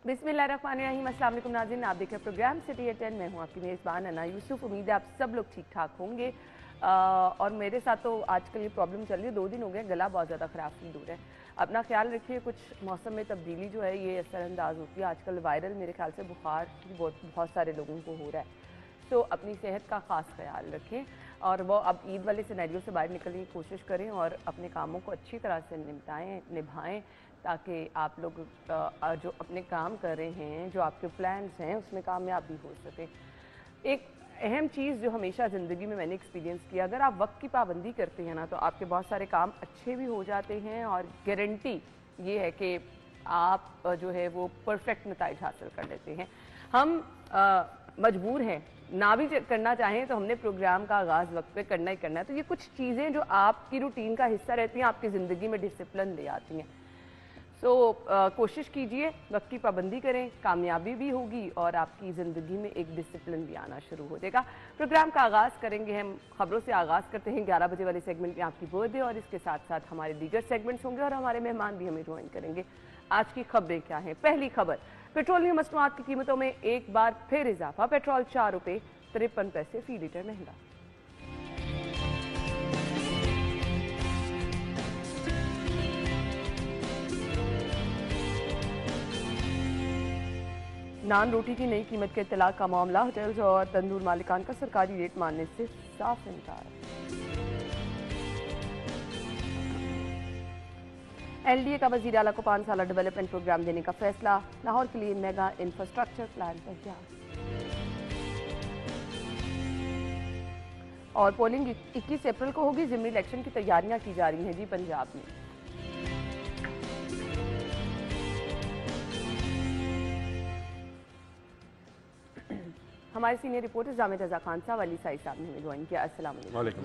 बिस्मिल्लाहिर्रहमानिर्रहीम। अस्सलाम वालेकुम नाज़रीन, आप देख रहे हैं प्रोग्राम सिटी एट 10। मैं हूं आपकी मेज़बान अना यूसुफ। उम्मीद है आप सब लोग ठीक ठाक होंगे। और मेरे साथ तो आजकल ये प्रॉब्लम चल रही है, 2 दिन हो गए, गला बहुत ज़्यादा ख़राब फील हो रहा है। अपना ख्याल रखिए, कुछ मौसम में तब्दीली जो है ये असरअंदाज होती है। आजकल वायरल मेरे ख्याल से बुखार भी बहुत सारे लोगों को हो रहा है, तो अपनी सेहत का ख़ास ख्याल रखें। और वो अब ईद वाले सिनेरियो से बाहर निकलने की कोशिश करें और अपने कामों को अच्छी तरह से निभाएं, ताकि आप लोग जो अपने काम कर रहे हैं, जो आपके प्लान्स हैं, उसमें कामयाब भी हो सकें। एक अहम चीज़ जो हमेशा ज़िंदगी में मैंने एक्सपीरियंस किया, अगर आप वक्त की पाबंदी करते हैं ना, तो आपके बहुत सारे काम अच्छे भी हो जाते हैं और गारंटी ये है कि आप जो है वो परफेक्ट नतीजा हासिल कर लेते हैं। हम मजबूर हैं, ना भी करना चाहें तो हमने प्रोग्राम का आगाज़ वक्त पे करना ही करना है। तो ये कुछ चीज़ें जो आपकी रूटीन का हिस्सा रहती हैं, आपकी ज़िंदगी में डिसिप्लिन ले आती हैं। कोशिश कीजिए, वक्त की पाबंदी करें, कामयाबी भी होगी और आपकी ज़िंदगी में एक डिसिप्लिन भी आना शुरू हो जाएगा। प्रोग्राम का आगाज़ करेंगे हम खबरों से। आगाज़ करते हैं 11 बजे वाले सेगमेंट में आपकी बर्थडे, और इसके साथ साथ हमारे दीगर सेगमेंट्स होंगे और हमारे मेहमान भी हमें ज्वाइन करेंगे। आज की खबरें क्या हैं? पहली खबर, पेट्रोलियम मसनूआत की कीमतों में एक बार फिर इजाफा। पेट्रोल 4 रुपये 53 पैसे फी लीटर महंगा। नान रोटी की नई कीमत के इत्तलाक का मामला, होटल्स और तंदूर मालिकान का सरकारी रेट मानने से साफ इनकार। एलडीए का वजीर आला को 5 साला डेवलपमेंट प्रोग्राम देने का फैसला। लाहौर के लिए मेगा इंफ्रास्ट्रक्चर प्लान तैयार। और पोलिंग 21 अप्रैल को होगी। ज़िमनी इलेक्शन की तैयारियां की जा रही हैं जी पंजाब में। हमारे सीनियर रिपोर्टर जामिद रजा खान साहब, अली साई साहब ने हमें ज्वाइन किया। अस्सलाम वालेकुम।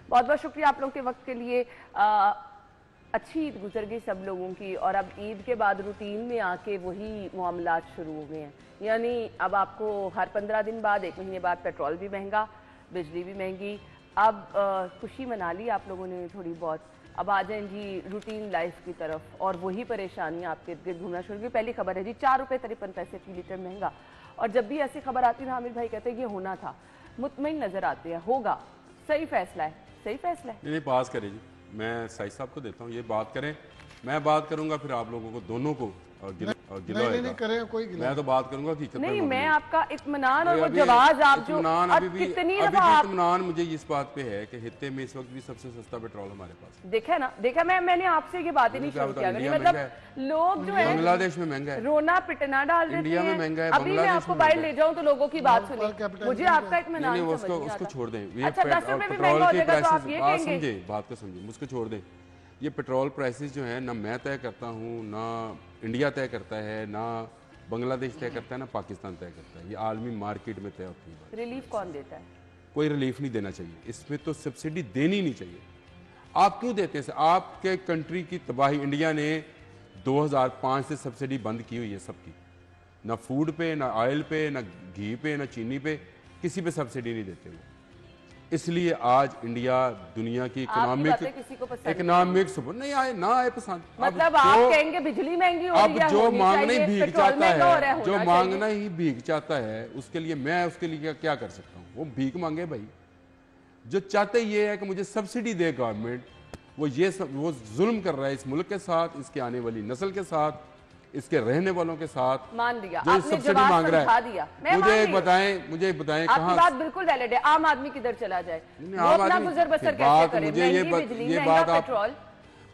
बहुत बहुत शुक्रिया आप लोगों के वक्त के लिए। अच्छी ईद गुजर गई सब लोगों की, और अब ईद के बाद रूटीन में आके वही मामलात शुरू हो गए हैं। यानी अब आपको हर 15 दिन बाद, 1 महीने बाद पेट्रोल भी महंगा, बिजली भी महंगी। अब खुशी मना ली आप लोगों ने थोड़ी बहुत, अब आ जाएं जी रूटीन लाइफ की तरफ, और वही परेशानियां आपके इर्द गिर्द घूमना शुरू की। पहली खबर है जी 4 रुपये 53 पैसे फी लीटर महंगा। और जब भी ऐसी खबर आती है ना, आमिर भाई कहते हैं ये होना था, मुतमईन नजर आते हैं, होगा, सही फैसला है, सही फैसला है। नहीं पास करें जी, मैं साई साहब को देता हूँ, ये बात करें, मैं बात करूंगा, फिर आप लोगों को दोनों को नहीं करें कोई गिला। मैं तो बात करूंगा कि नहीं, मैं आपका इत्मीनान और वो जवाब आप जो कितनी इत्मीनान मुझे इस बात पे है कि हित्ते में इस वक्त भी सबसे सस्ता पेट्रोल हमारे पास देखा ना, देखा मैंने आपसे ये बात ही नहीं शुरू किया। मतलब लोग जो है बांग्लादेश में महंगा है, रोना पिटना डाल देते हैं, इंडिया में महंगा है, अभी मैं आपको बाहर ले जाऊं तो लोगों की बात सुनिए, मुझे आपका इत्मीनान उसको छोड़ दें। पेट्रोल की प्राइसेस बात को समझे, मुझको छोड़ दें। ये पेट्रोल प्राइसेस जो है ना मैं तय करता हूँ, ना इंडिया तय करता है, ना बांग्लादेश तय करता है, ना पाकिस्तान तय करता है, ये आलमी मार्केट में तय होती है। रिलीफ कौन देता है? कोई रिलीफ नहीं देना चाहिए, इसमें तो सब्सिडी देनी नहीं चाहिए। आप क्यों देते हैं? आपके कंट्री की तबाही, इंडिया ने 2005 से सब्सिडी बंद की हुई है सबकी, ना फूड पे, ना ऑयल पे, ना घी पे, ना चीनी पे, किसी पे सब्सिडी नहीं देते वो। इसलिए आज इंडिया दुनिया की इकोनॉमिक सपोर्ट नहीं आए, ना आए पसंद। मतलब आप कहेंगे बिजली महंगी हो रही है, अब जो मांगना ही भीख चाहता है, जो मांगना ही भीख चाहता है, उसके लिए मैं उसके लिए क्या कर सकता हूँ? वो भीख मांगे भाई। जो चाहते ये है कि मुझे सब्सिडी दे गवर्नमेंट, वो जुल्म कर रहा है इस मुल्क के साथ, इसके आने वाली नस्ल के साथ, इसके रहने वालों के साथ। मान लिया, जो सब्सिडी मांग रहा है, मुझे बताएं कहां? बात बिल्कुल वैलिड है। आम आदमी किधर चला जाए, वो अपना गुजर बसर कैसे करे? ये बात आप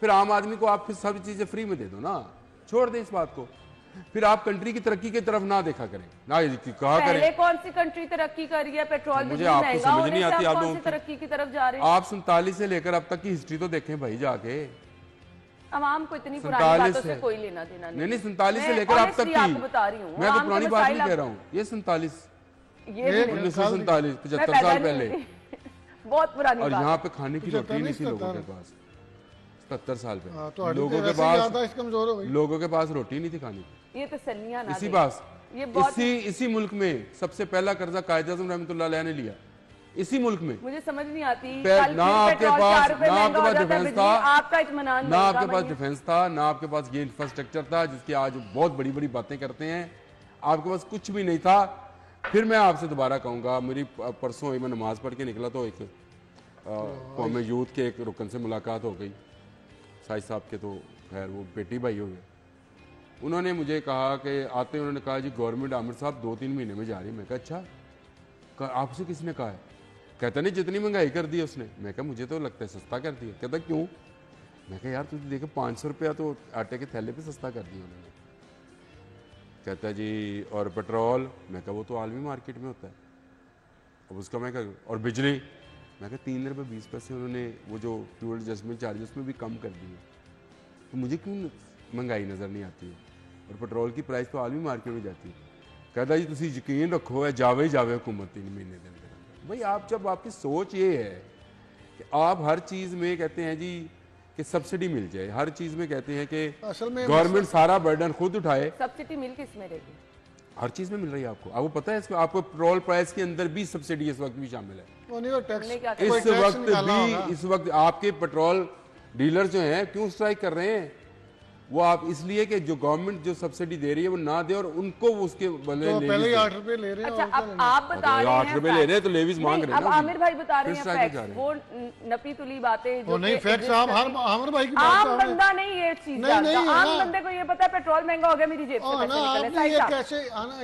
फिर आम आदमी को आप फिर सब चीजें फ्री में दे दो ना, छोड़ दें इस बात को। फिर आप कंट्री की तरक्की की तरफ ना देखा करें, ना कहा करें। पहले कौन सी कंट्री तरक्की कर रही है? पेट्रोल मुझे आपको समझ नहीं आती, आप लोग तरक्की की तरफ जा रहे हैं। आप 47 से लेकर अब तक की हिस्ट्री तो देखें भाई जाके। अवाम को इतनी पुरानी बातों से कोई लेना देना नहीं 47 से लेकर अब तक की बता रही हूँ, मैं तो पुरानी बात नहीं कह रहा हूँ। ये 1947 75 साल पहले बहुत पुरानी। और यहाँ पे खाने की रोटी नहीं थी लोगों के पास 77 साल पहले। लोगों के पास रोटी नहीं थी खाने की। ये तसल्लियां ना इसी मुल्क में सबसे पहला कर्जा कायद आज़म रहमतुल्लाह अलैह ने लिया, इसी मुल्क में मुझे समझ नहीं आती, ना आपके पास डिफेंस था, आपका इत्मीनान ना आपके पास डिफेंस था, ना आपके पास ये इंफ्रास्ट्रक्चर था जिसकी आज बहुत बड़ी बड़ी बातें करते हैं, आपके पास कुछ भी नहीं था। फिर मैं आपसे दोबारा कहूँगा, मेरी परसों मैं नमाज पढ़ के निकला तो एक कौम यूथ के एक रुकन से मुलाकात हो गई, साई साहब के तो खैर वो बेटी भाई हो गए। उन्होंने मुझे कहा कि आते उन्होंने कहा जी गवर्नमेंट आमिर साहब 2-3 महीने में जा रही है। मैं कहा अच्छा, आपसे किसने कहा है? कहता नहीं जितनी महंगाई कर दी उसने। मैं कहा मुझे तो लगता है सस्ता कर दिया। कहता क्यों? मैं कहा यार तुझे देखो 500 रुपया तो आटे के थैले पे सस्ता कर दिया उन्होंने। कहता जी और पेट्रोल? मैं कहा वो तो आलमी मार्केट में होता है। अब उसका मैं कहा और बिजली? मैं कहा 3 रुपये 20 पैसे उन्होंने वो जो फ्यूल एडजस्टमेंट चार्जेस में भी कम कर दिए। तो मुझे क्यों महंगाई नज़र नहीं आती है? और पेट्रोल की प्राइस तो आलमी मार्केट में जाती है। कहता जी तुम यकीन रखो है जावे ही जावे हुकूमत 3 महीने के अंदर। भाई आप जब आपकी सोच ये है कि आप हर चीज़ में कहते हैं जी कि सब्सिडी मिल जाए, हर चीज़ में कहते हैं कि गवर्नमेंट सारा बर्डन खुद उठाए। सब्सिडी मिल किस में रहेगी? हर चीज़ में मिल रही है आपको पता है? आपको पेट्रोल प्राइस के अंदर भी सब्सिडी इस वक्त भी शामिल है। इस वक्त आपके पेट्रोल डीलर जो हैं क्यों स्ट्राइक कर रहे हैं? वो आप इसलिए कि जो गवर्नमेंट जो सब्सिडी दे रही है वो ना दे और उनको उसके बदले तो पहले 8 रुपए ले रहे हैं। अच्छा अब आप बता रहे हैं 8 रुपए ले रहे हैं तो लेवीज मांग रहे हैं। अब आमिर भाई बता रहे हैं फैक्ट्स, वो नपी तुली बातें जो नहीं फैक्ट्स आप आमिर भाई की बात आम बंदा नहीं ये चीज जानता। आम बंदे को ये पता है पेट्रोल महंगा हो गया मेरी जेब से पैसे निकले।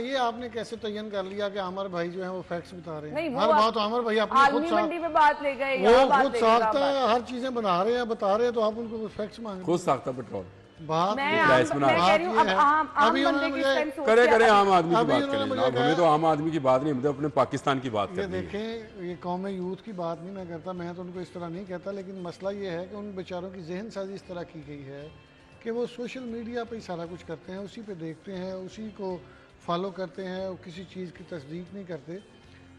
ये आपने कैसे तयन कर लिया कि आमिर भाई जो है वो फैक्ट्स बता रहे हैं? हर बात आमिर भाई अपनी खुद मंडी में बात ले गए, वो खुद साख्ता हर चीजें बना रहे हैं बता रहे हैं, तो आप उनको फैक्ट्स मांग रहे हैं। खुद साख्ता पेट्रोल बात करे आम आदमी की बात करें। हमें तो आम आदमी की बात नहीं, हम अपने पाकिस्तान की बात करते हैं। देखें ये कौम यूथ की बात नहीं मैं करता, मैं तो उनको इस तरह नहीं कहता, लेकिन मसला ये है कि उन बेचारों की जहन साजी इस तरह की गई है कि वो सोशल मीडिया पे ही सारा कुछ करते हैं, उसी पे देखते हैं, उसी को फॉलो करते हैं और किसी चीज़ की तस्दीक नहीं करते।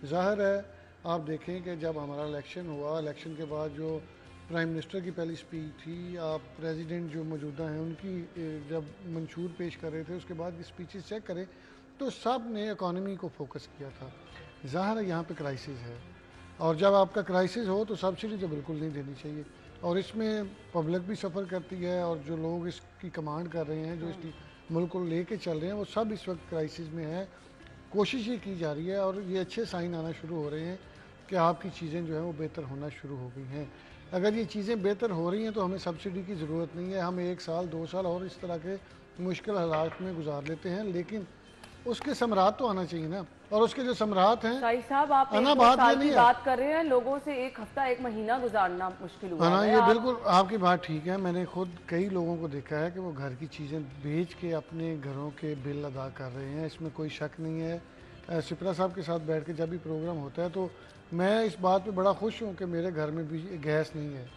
ज़ाहिर है आप देखें कि जब हमारा इलेक्शन हुआ, इलेक्शन के बाद जो प्राइम मिनिस्टर की पहली स्पीच थी, आप प्रेसिडेंट जो मौजूदा हैं उनकी जब मंशूर पेश कर रहे थे, उसके बाद की स्पीचेस चेक करें तो सब ने इकॉनमी को फोकस किया था। ज़ाहिर है यहाँ पे क्राइसिस है, और जब आपका क्राइसिस हो तो सब्सिडी तो बिल्कुल नहीं देनी चाहिए, और इसमें पब्लिक भी सफ़र करती है, और जो लोग इसकी कमांड कर रहे हैं, जो इसकी मुल्क को ले कर चल रहे हैं, वो सब इस वक्त क्राइसिस में है। कोशिश ये की जा रही है और ये अच्छे साइन आना शुरू हो रहे हैं कि आपकी चीज़ें जो हैं वो बेहतर होना शुरू हो गई हैं। अगर ये चीज़ें बेहतर हो रही हैं तो हमें सब्सिडी की ज़रूरत नहीं है, हम 1 साल 2 साल और इस तरह के मुश्किल हालात में गुजार लेते हैं, लेकिन उसके समरात तो आना चाहिए ना, और उसके जो समरात हैं साहब आप बात कर रहे हैं, लोगों से 1 हफ्ता 1 महीना गुजारना मुश्किल हुआ है। ये बिल्कुल आपकी बात ठीक है। मैंने खुद कई लोगों को देखा है कि वो घर की चीज़ें बेच के अपने घरों के बिल अदा कर रहे हैं, इसमें कोई शक नहीं है। सिपरा साहब के साथ बैठ के जब भी प्रोग्राम होता है तो मैं इस बात पे बड़ा खुश हूँ कि मेरे घर में भी गैस नहीं है,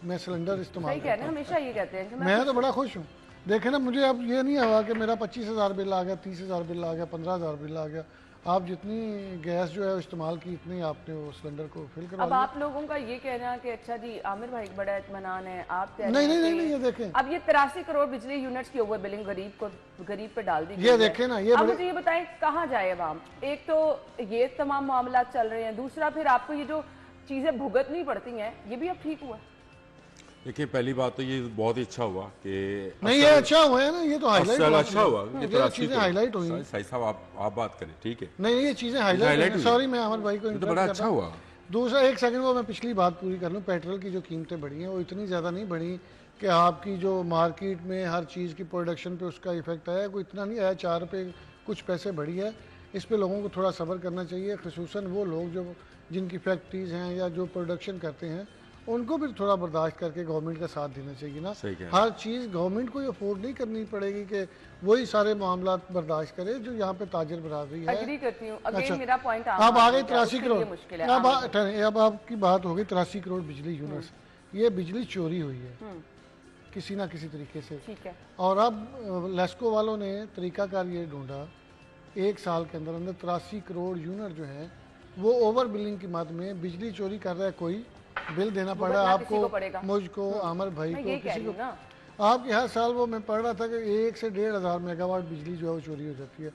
मैं सिलेंडर इस्तेमाल करता हूँ। हमेशा ये कहते हैं कि मैं तो बड़ा खुश हूँ। देखें ना, मुझे अब ये नहीं हुआ कि मेरा 25,000 बिल आ गया, 30,000 बिल आ गया, 15,000 बिल आ गया। आप जितनी गैस जो है इस्तेमाल की इतनी आपने वो सिलेंडर को फिल करवा। अब आप लोगों का ये कहना है कि अच्छा जी आमिर भाई बड़ा इत्मीनान है, आप नहीं ये देखें, अब ये 83 करोड़ बिजली यूनिट्स की ओवर बिलिंग गरीब पे डाल दी। ये देखें ना, अब मुझे ये बताएं कहाँ जाए अवाम? एक तो ये तमाम मामला चल रहे हैं, दूसरा फिर आपको ये जो चीजें भुगतनी पड़ती हैं, ये भी अब ठीक हुआ? देखिए पहली बात तो ये बहुत ही अच्छा हुआ कि नहीं, ये अच्छा हुआ है ना, ये तो हाईलाइट अच्छा हुआ, ये चीजें हाईलाइट हुई। साईं साहब आप बात करें, ठीक है? नहीं ये चीजें हाईलाइट, सॉरी मैं आमिर भाई को तो बड़ा अच्छा हुआ। दूसरा 1 सेकंड वो मैं पिछली बात पूरी कर लूँ। पेट्रोल की जो कीमतें बढ़ी हैं वो इतनी ज़्यादा नहीं बढ़ी कि आपकी जो मार्केट में हर चीज़ की प्रोडक्शन पे उसका इफेक्ट आया, कोई इतना नहीं आया। 4 रुपये कुछ पैसे बढ़ी है, इस पे लोगों को थोड़ा सब्र करना चाहिए, खसूसन वो लोग जो जिनकी फैक्ट्रीज हैं या जो प्रोडक्शन करते हैं उनको भी थोड़ा बर्दाश्त करके गवर्नमेंट का साथ देना चाहिए ना। हर चीज़ गवर्नमेंट को अफोर्ड नहीं करनी पड़ेगी कि वही सारे मामला बर्दाश्त करे जो यहाँ पे ताजर बरादरी है। एग्री करती हूँ। अच्छा, मेरा पॉइंट अब आ गई 83 करोड़, अब आपकी बात हो गई 83 करोड़ बिजली यूनिट्स। ये बिजली चोरी हुई है किसी ना किसी तरीके से, ठीक है। और अब लेस्को वालों ने तरीकाकार ये ढूंढा 1 साल के अंदर अंदर 83 करोड़ यूनिट जो है वो ओवर बिलिंग की मद में बिजली चोरी कर रहा है। कोई बिल देना पड़ रहा है आपको, मुझको, आमिर भाई को, किसी को। आपके हर साल वो मैं पढ़ रहा था कि 1 से 1,500 मेगावाट बिजली जो है वो चोरी हो जाती है।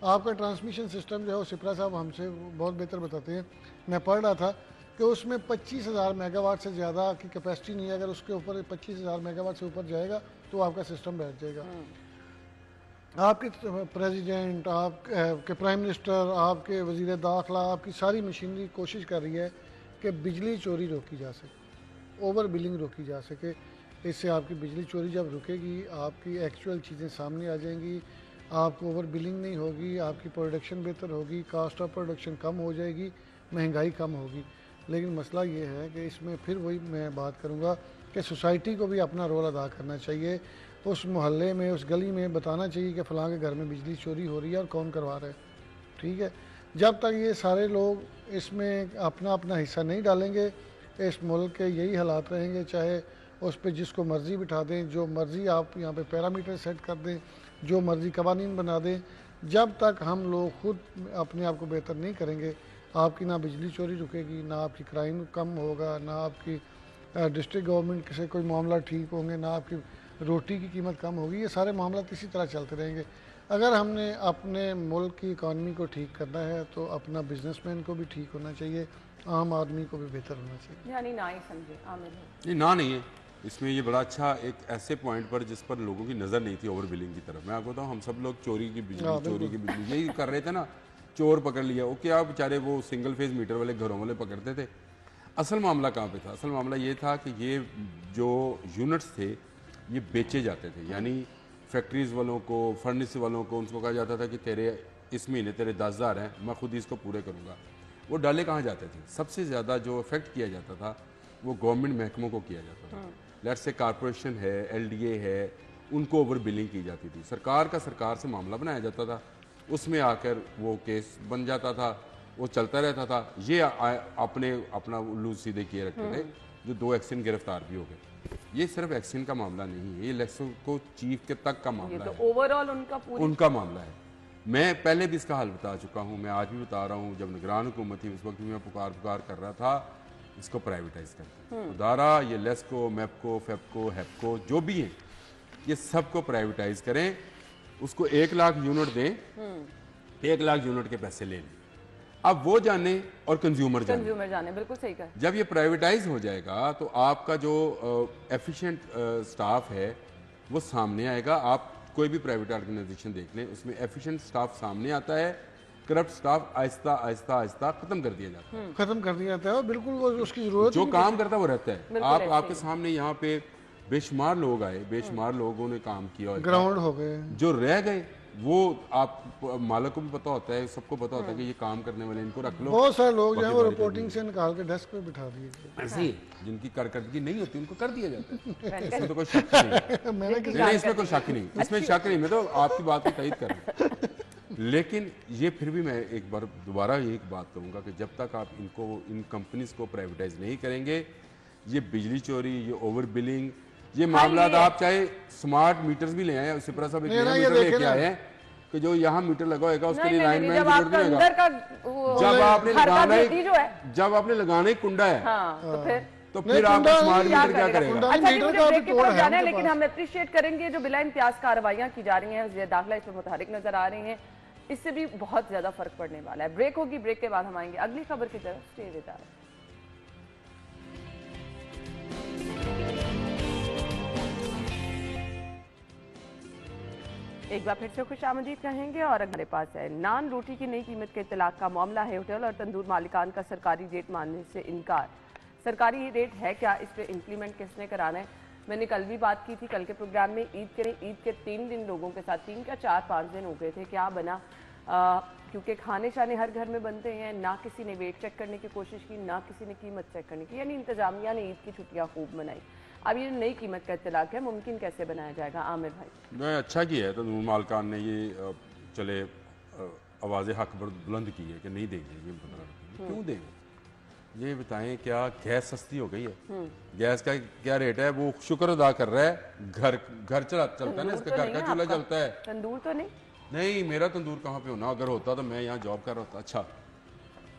آپ کا ٹرانسمیشن سسٹم جو ہے وہ سپرا صاحب ہم سے بہت بہتر بتاتے ہیں. میں پڑھ رہا تھا کہ اس میں 25,000 میگا واٹ سے زیادہ کی کیپیسٹی نہیں ہے. اگر اس کے اوپر 25,000 میگا واٹ سے اوپر جائے گا تو آپ کا سسٹم بیٹھ جائے گا. آپ کے پریزیڈنٹ، آپ کے پرائم منسٹر، آپ کے وزیر داخلہ، آپ کی ساری مشینری کوشش کر رہی ہے کہ بجلی چوری روکی جا سکے، اوور بلنگ روکی جا سکے. اس سے آپ کی بجلی چوری جب رکے گی، آپ کی ایکچوئل چیزیں سامنے آ جائیں گی، آپ کو اوور بلنگ نہیں ہوگی، آپ کی پروڈکشن بہتر ہوگی، کاسٹ آف پروڈکشن کم ہو جائے گی، مہنگائی کم ہوگی. لیکن مسئلہ یہ ہے کہ اس میں پھر وہی میں بات کروں گا کہ سوسائٹی کو بھی اپنا رول ادا کرنا چاہیے. اس محلے میں، اس گلی میں بتانا چاہیے کہ فلاں کے گھر میں بجلی چوری ہو رہی ہے اور کون کروا رہا ہے. ٹھیک ہے، جب تک یہ سارے لوگ اس میں اپنا اپنا حصہ نہیں ڈالیں گے، اس ملک کے یہی حالات رہیں گے. چاہے اس پہ جس کو مرضی بٹھا دیں، جو مرضی آپ یہاں پہ پیرامیٹر سیٹ کر دیں، جو مرضی قوانین بنا دیں، جب تک ہم لوگ خود اپنے آپ کو بہتر نہیں کریں گے، آپ کی نہ بجلی چوری رکے گی، نہ آپ کی کرائم کم ہوگا، نہ آپ کی ڈسٹرکٹ گورنمنٹ سے کوئی معاملہ ٹھیک ہوں گے، نہ آپ کی روٹی کی قیمت کم ہوگی. یہ سارے معاملات اسی طرح چلتے رہیں گے. اگر ہم نے اپنے ملک کی اکانومی کو ٹھیک کرنا ہے تو اپنا بزنس مین کو بھی ٹھیک ہونا چاہیے، عام آدمی کو بھی بہتر ہونا چاہیے. یعنی نہ ہی سمجھے عامر بھائی. یہ نہ نہیں ہے اس میں. یہ بڑا اچھا ایک ایسے پوائنٹ پر جس پر لوگوں کی نظر نہیں تھی اوور بلنگ کی طرف. میں آپ کو بتاؤں، ہم سب لوگ چوری کی بجلی، چوری کی بجلی یہی کر رہے تھے نا. چور پکڑ لیا، وہ کیا بیچارے وہ سنگل فیز میٹر والے گھروں والے پکڑتے تھے. اصل معاملہ کہاں پہ تھا؟ اصل معاملہ یہ تھا کہ یہ جو یونٹس تھے یہ بیچے جاتے تھے. یعنی فیکٹریز والوں کو، فرنس والوں کو، ان کو کہا جاتا تھا کہ تیرے اس مہینے تیرے 10,000 ہیں، میں خود ہی اس کو پورے کروں گا. وہ ڈالے کہاں جاتے تھے؟ سب سے زیادہ جو افیکٹ کیا جاتا تھا وہ گورنمنٹ محکموں کو کیا جاتا تھا. لیٹ سے کارپوریشن ہے، ایل ڈی اے ہے، ان کو اوور بلنگ کی جاتی تھی. سرکار کا سرکار سے معاملہ بنایا جاتا تھا، اس میں آ کر وہ کیس بن جاتا تھا، وہ چلتا رہتا تھا. یہ اپنا الو سیدھے کیے رکھتے تھے. جو 2 ایکسن گرفتار بھی ہو گئے. یہ صرف ایکسن کا معاملہ نہیں ہے، یہ الیکشن کو چیف کے تک کا معاملہ ہے، اوور آل ان کا معاملہ ہے. میں پہلے بھی اس کا حل بتا چکا ہوں، میں آج بھی بتا رہا ہوں. جب نگران حکومت تھی اس وقت بھی میں پکار کر رہا تھا اس کو پرائیویٹائز کرتے. ادارہ یہ لیسکو، میپکو، فیپکو، ہیپکو جو بھی ہیں، یہ سب کو پرائیویٹائز کریں. اس کو 1 لاکھ یونٹ دیں، 1 لاکھ یونٹ کے پیسے لے لیں. اب وہ جانے اور کنزیومر جانے. بالکل صحیح کہا. جب یہ پرائیویٹائز ہو جائے گا تو آپ کا جو ایفیشینٹ سٹاف ہے وہ سامنے آئے گا. آپ کوئی بھی پرائیویٹ آرگنائزیشن دیکھ لیں، اس میں ایفیشینٹ سٹاف سامنے آتا ہے. کرپٹ سٹاف آہستہ آہستہ آہستہ ختم کر دیا جاتا ہے. ختم کر دیا جاتا ہے، اور بالکل وہ اس کی ضرورت جو کام کرتا ہے وہ رہتا ہے. آپ کے سامنے یہاں پہ بے شمار لوگ آئے، بے شمار لوگوں نے کام کیا، گراؤنڈ ہو گئے. جو رہ گئے وہ آپ مالک کو بھی پتا ہوتا ہے، سب کو پتا ہوتا ہے کہ یہ کام کرنے والے ان کو رکھ لو. بہت سارے لوگ جو ہیں وہ رپورٹنگ سے نکال کے ڈیسک پہ بٹھا دیے گئے. ایسے ہی جن کی کارکردگی نہیں ہوتی ان کو کر دیا جاتا ہے. اس میں تو کوئی شک نہیں، اس میں کوئی شک نہیں، اس میں شک نہیں. میں تو آپ کی بات کو تائید کر رہا ہوں. لیکن یہ پھر بھی میں ایک بار دوبارہ ایک بات کہوں گا کہ جب تک آپ ان کمپنیز کو پرائیویٹائز نہیں کریں گے، یہ بجلی چوری، یہ اوور بلنگ، یہ معاملات آپ چاہے سمارٹ میٹرز بھی لے آئے. سپرا صاحب ایک میٹر لے کے آئے ہیں کہ جو یہاں میٹر لگا ہوئے گا اس کے لیے لائن مین کی ضرورت نہیں ہوگا. جب آپ نے لگانا ہی کنڈا ہے تو پھر آپ کا سمارٹ میٹر کیا کرے گا؟ لیکن ہم اپریشیٹ کریں گے جو بلا امتیاز کارروائیاں کی جا رہی ہیں، وزیر داخلہ اس پر متحرک نظر آ رہے ہیں. اس سے بھی بہت زیادہ فرق پڑنے والا ہے. بریک ہوگی، بریک کے بعد ہم آئیں گے اگلی خبر کی طرف. Stay with us. ایک بار پھر سے خوش آمدید کہیں گے. اور ہمارے پاس ہے نان روٹی کی نئی قیمت کے اطلاق کا معاملہ ہے. ہوٹل اور تندور مالکان کا سرکاری ریٹ ماننے سے انکار. سرکاری ریٹ ہے کیا؟ اس پہ امپلیمنٹ کس نے کرانا ہے؟ میں نے کل بھی بات کی تھی کل کے پروگرام میں. عید کے 3 دن لوگوں کے ساتھ 3 یا 4-5 دن ہو گئے تھے. کیا بنا؟ کیونکہ کھانے شانے ہر گھر میں بنتے ہیں. نہ کسی نے ویٹ چیک کرنے کی کوشش کی، نہ کسی نے قیمت چیک کرنے کی. یعنی انتظامیہ نے عید کی چھٹیاں خوب منائی. اب یہ نئی قیمت کا اطلاق ہے، ممکن کیسے بنایا جائے گا؟ عامر بھائی. میں اچھا کیا ہے تندور مالکان نے یہ چلے آواز حق بلند کی ہے کہ نہیں دیں گے. یہ 15 روپے کیوں دیں گے؟ یہ بتائیں کیا گیس سستی ہو گئی ہے؟ گیس کا کیا ریٹ ہے؟ وہ شکر ادا کر رہا ہے. گھر چلتا ہے نا، اس کا گھر کا چولہا چلتا ہے. تندور تو نہیں. میرا تندور کہاں پہ ہونا؟ اگر ہوتا تو میں یہاں جاب کر رہا ہوتا. اچھا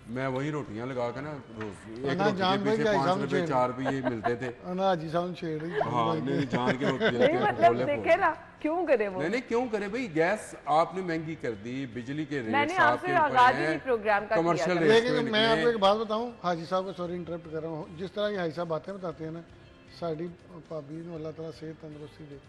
मैं वही रोटियां लगा के ना रोज एक ना रोटी जान के भाई पीछे का 5 हिसाब रुपए छेड़। 4 रुपए मिलते थे। ना हाजी साहब छेड़ रही हाँ नहीं जान के रोटी नहीं मतलब देखे ना क्यों करे वो। नहीं क्यों करे भाई, गैस आपने महंगी कर दी, बिजली के रेट मैंने आपके आपसे ऊपर आगाज ही हैं, नहीं प्रोग्राम का किया कमर्शियल था। रेट लेकिन मैं आपको एक बात बताऊं, हाजी साहब को सॉरी इंटरप्ट कर रहा हूँ, जिस तरह की हाजी साहब बातें बताते हैं ना, साड़ी भाभी ने अल्लाह ताला सेहत तंदुरुस्ती दे,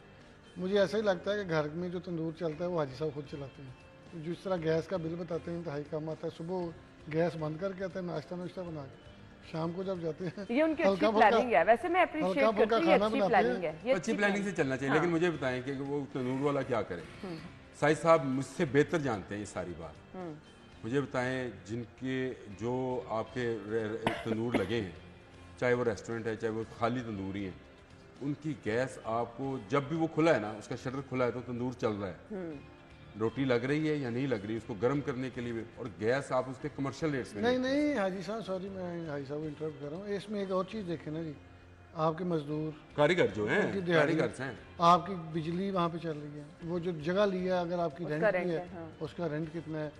मुझे ऐसा ही लगता है कि घर में जो तंदूर चलता है वो हाजी साहब खुद चलाते हैं। जिस तरह गैस का बिल बताते हैं इंतहाई कम आता है, सुबह गैस बंद करके आते हैं, नाश्ता नाश्ता बना के, शाम को जब जाते हैं ये उनकी अच्छी हल्का फुल्का प्लानिंग है, वैसे मैं अप्रिशिएट हल्का फुल्का करती हूँ, ये खाना अच्छी बनाते प्लानिंग हैं। है, ये अच्छी प्लानिंग से चलना चाहिए। हाँ। लेकिन मुझे बताएं कि वो तंदूर वाला क्या करे। साहिब साहब मुझसे बेहतर जानते हैं ये सारी बात। मुझे बताएं जिनके जो आपके तंदूर लगे हैं, चाहे वो रेस्टोरेंट है चाहे वो खाली तंदूरी हैं, उनकी गैस आपको जब भी वो खुला है ना, उसका शटर खुला है तो तंदूर चल रहा है, रोटी लग रही है या नहीं लग रही, उसको गर्म करने के लिए भी, और गैस आप उसके कमर्शियल रेट्स में नहीं नहीं हाजी साहब सॉरी, मैं हाजी साहब को इंटरप्ट कर रहा हूँ, इसमें एक और चीज़ देखें ना जी, आपके मजदूर कारीगर जो हैं, उनकी दिहाड़ी, कारीगर हैं, आपकी बिजली वहाँ पे चल रही है, वो जो जगह लिया अगर आपकी रेंट की है, उसका रेंट कितना है,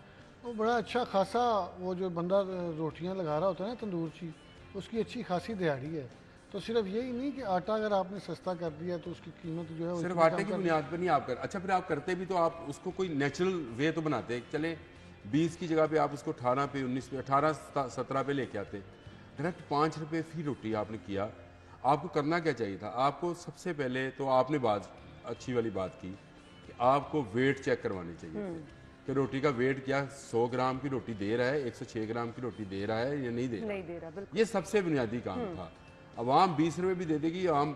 वो बड़ा अच्छा खासा, वो जो बंदा रोटियां लगा रहा होता है ना तंदूर की, उसकी अच्छी खासी दिहाड़ी है। तो सिर्फ यही नहीं कि आटा अगर आपने सस्ता कर दिया तो उसकी कीमत जो है वो सिर्फ इतनी आटे कम की कर- बुनियाद पर नहीं आप कर, अच्छा फिर आप करते भी तो आप उसको कोई नेचुरल वे तो बनाते, चले 20 की जगह पे आप उसको 18 पे 19 पे 18 17 पे लेके आते, डायरेक्ट 5 रुपए फी रोटी आपने किया। आपको करना क्या चाहिए था, आपको सबसे पहले तो आपने बात अच्छी वाली बात की कि आपको वेट चेक करवाने चाहिए थे कि रोटी का वेट क्या 100 ग्राम की रोटी दे रहा है, 106 ग्राम की रोटी दे रहा है या नहीं दे रहा, नहीं दे रहा, बिल्कुल ये सबसे बुनियादी काम था। अब आम 20 रुपए भी दे देगी, आम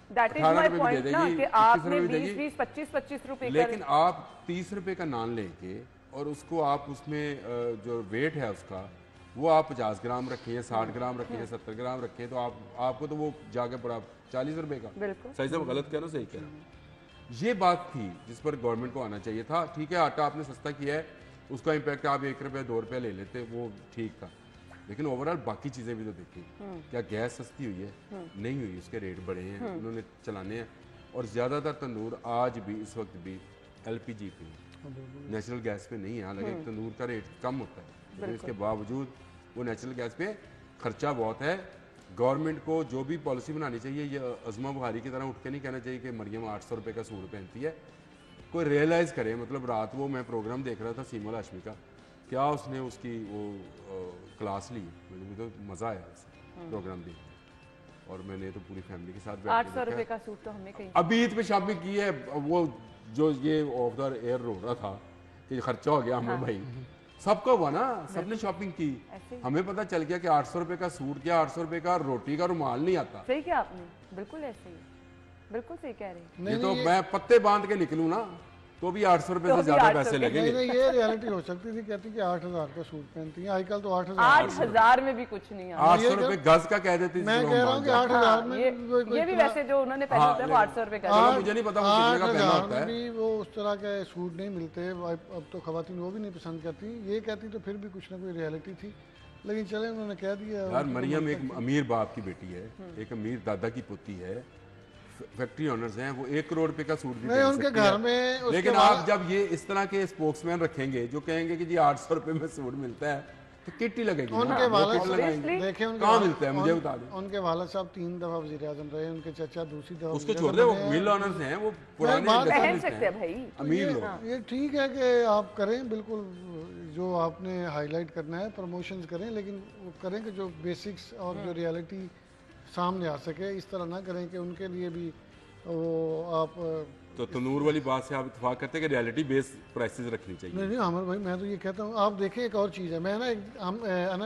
दैट इज 18 माय रुपए भी दे पॉइंट ना देगी, कि 21 आपने रुपए भी 20 देगी। 20 25 रुपए का लेकिन आप 30 रुपए का नान लेके और उसको आप उसमें जो वेट है उसका वो आप 50 ग्राम रखें, 60 ग्राम रखें, 70 ग्राम रखें, तो आपको तो वो जाके पड़ा 40 रुपए का। बिल्कुल सही साहब गलत कह रहा हूं, सही कह रहा हूं। ये बात थी जिस पर गवर्नमेंट को आना चाहिए था। ठीक है आटा आपने सस्ता किया है, उसका इम्पैक्ट आप 1 रुपया 2 रुपया ले लेते, वो ठीक था, लेकिन ओवरऑल बाकी चीज़ें भी तो देखी। क्या गैस सस्ती हुई है? नहीं हुई, उसके रेट बढ़े हैं, उन्होंने चलाने हैं, और ज़्यादातर तंदूर आज भी इस वक्त भी LPG पे नेचुरल गैस पे नहीं है। हालांकि तंदूर का रेट कम होता है, लेकिन इसके बावजूद वो नेचुरल गैस पे खर्चा बहुत है। गवर्नमेंट को जो भी पॉलिसी बनानी चाहिए, ये अज़मा बुखारी की तरह उठ के नहीं कहना चाहिए कि मरियम 800 रुपये का सूट पहनती है। कोई रियलाइज़ करे, मतलब रात वो मैं प्रोग्राम देख रहा था सीमा हाशमी का, क्या उसने उसकी वो क्लास ली, मुझे तो मज़ा आया उस प्रोग्राम देख के, और मैंने तो पूरी फैमिली के साथ बैठ के 800 रुपए देखा। का सूट तो हमें कहीं अभी ईद पे शॉपिंग की है, वो जो ये ऑफ द एयर रो रहा था कि खर्चा हो गया हमें भाई, सबका हुआ ना, सबने शॉपिंग की, ऐसे ही। हमें पता चल गया कि 800 रुपए का सूट क्या, 800 रुपए का रोटी का रुमाल नहीं आता। सही क्या आपने, बिल्कुल ऐसे ही, बिल्कुल सही कह रहे हैं। ये तो मैं पत्ते बांध के निकलूं ना तो भी 800 रुपए तो से भी ज्यादा 800 पैसे नहीं लगेंगे। नहीं ये रियलिटी हो सकती थी, कहती कि 8000 का सूट पहनती हैं, आजकल तो 8000 8000 में भी कुछ नहीं आता। 800 रुपए गज का कह देती मैं कह रहा हूँ कि 8000 में ये कोई ये भी वैसे जो उन्होंने पहना होता है वो 800 रुपए का है। चलो मुझे नहीं पता वो कितने का पहना 8000 होता में है। भी वो उस तरह के सूट नहीं मिलते, अब तो खवातीन वो भी नहीं पसंद करती, ये कहती तो फिर भी कुछ ना कोई रियलिटी थी, लेकिन चले उन्होंने कह दिया। यार मरियम एक अमीर बाप की बेटी है, एक अमीर दादा की पोती है, फैक्ट्री ओनर्स हैं, वो 1 करोड़ रुपए का सूट भी नहीं, पहन उनके सकती घर है। में उसके लेकिन बाद- आप जब ये इस तरह के स्पोक्समैन रखेंगे जो कहेंगे कि जी 800 रुपए में सूट मिलता है, तो किट ही लगेगी ना, उनके वो वाला किट लगाएंगे। देखे उनके कहाँ वाला- मिलता है मुझे बता दें। उनके वाला साहब 3 दफा वजीर आजम रहे, उनके चाचा दूसरी दफा उसको वज़ीर छोड़ आज़म दे, वो रहे हैं। मिल ऑनर्स हैं, वो पुराने बात- इंडस्ट्रियलिस्ट पहन सकते हैं हैं, भाई। अमीर लोग। ये ठीक है कि आप करें, बिल्कुल जो आपने हाईलाइट करना है प्रमोशंस करें, लेकिन वो करें कि जो बेसिक्स और जो रियलिटी सामने आ सके, इस तरह ना करें कि उनके लिए भी वो आप तो तनूर वाली बात से आप इत्तेफाक करते हैं कि रियलिटी बेस प्राइसेस रखनी चाहिए। नहीं अमर भाई, मैं तो ये कहता हूँ, आप देखें एक और चीज़ है, मैं ना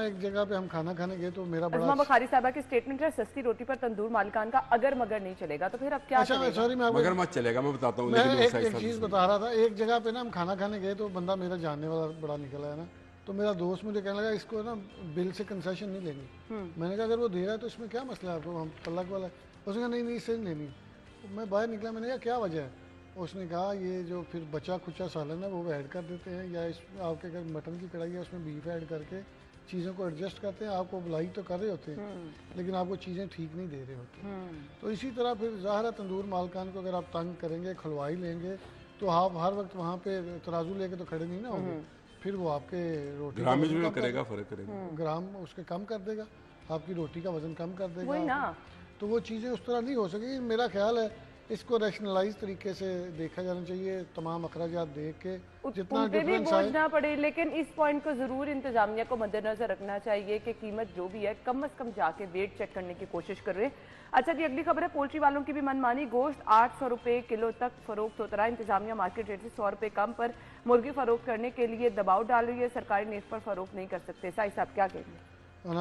एक जगह पे हम खाना खाने गए तो मेरा अज़मा बड़ा बुखारी साहबा की स्टेटमेंट है, सस्ती रोटी पर तंदूर मालिकान का अगर मगर नहीं चलेगा तो फिर अब क्या अच्छा चलेगा? सॉरी मैं आपको मगर मत चलेगा, मैं बताता हूँ। मैं लेकिन एक उस साइड चीज़ बता रहा था, एक जगह पे ना हम खाना खाने गए तो बंदा मेरा जानने वाला बड़ा निकल आया ना, तो मेरा दोस्त मुझे कहने लगा इसको ना बिल से कंसेशन नहीं लेनी। मैंने कहा अगर वो दे रहा है तो इसमें क्या मसला है, आपको हम तलाक वाला है। उसने कहा नहीं इससे नहीं लेनी। तो मैं बाहर निकला, मैंने कहा क्या वजह है? उसने कहा ये जो फिर बचा खुचा सालन है वो ऐड कर देते हैं, या इस आपके अगर मटन की कढ़ाई है उसमें बीफ ऐड करके चीज़ों को एडजस्ट करते हैं, आपको बुलाई तो कर रहे होते हैं लेकिन आपको चीज़ें ठीक नहीं दे रहे होते। तो इसी तरह फिर ज़ाहिर है तंदूर मालकान को अगर आप तंग करेंगे, खुलवाई लेंगे, तो आप हर वक्त वहाँ पे तराजू लेके तो खड़े नहीं ना होंगे। پھر وہ آپ کے روٹی گرام میں کرے گا فرق کرے گا، گرام اس کے کم کر دے گا، آپ کی روٹی کا وزن کم کر دے وہی گا. نا. تو وہ چیزیں اس طرح نہیں ہو سکیں. میرا خیال ہے اس کو ریشنلائز طریقے سے دیکھا جانا چاہیے، تمام اخراجات دیکھ کے جتنا ان پہ بھی ڈفرینس بوجھ آئے. نہ پڑے، لیکن اس پوائنٹ کو ضرور انتظامیہ کو مد نظر رکھنا چاہیے کہ قیمت جو بھی ہے کم از کم جا کے ویٹ چیک کرنے کی کوشش کر رہے ہیں. اچھا جی، اگلی خبر ہے پولٹری والوں کی بھی من مانی. گوشت 800 روپے کلو تک فروخت ہوتا رہا. انتظامیہ مارکیٹ ریٹ سے 100 روپے کم پر مرغی فروخت کرنے کے لیے دباؤ ڈال رہی ہے. سرکاری نیز پر فروخت نہیں کر سکتے. سائی صاحب کیا کہیں گے؟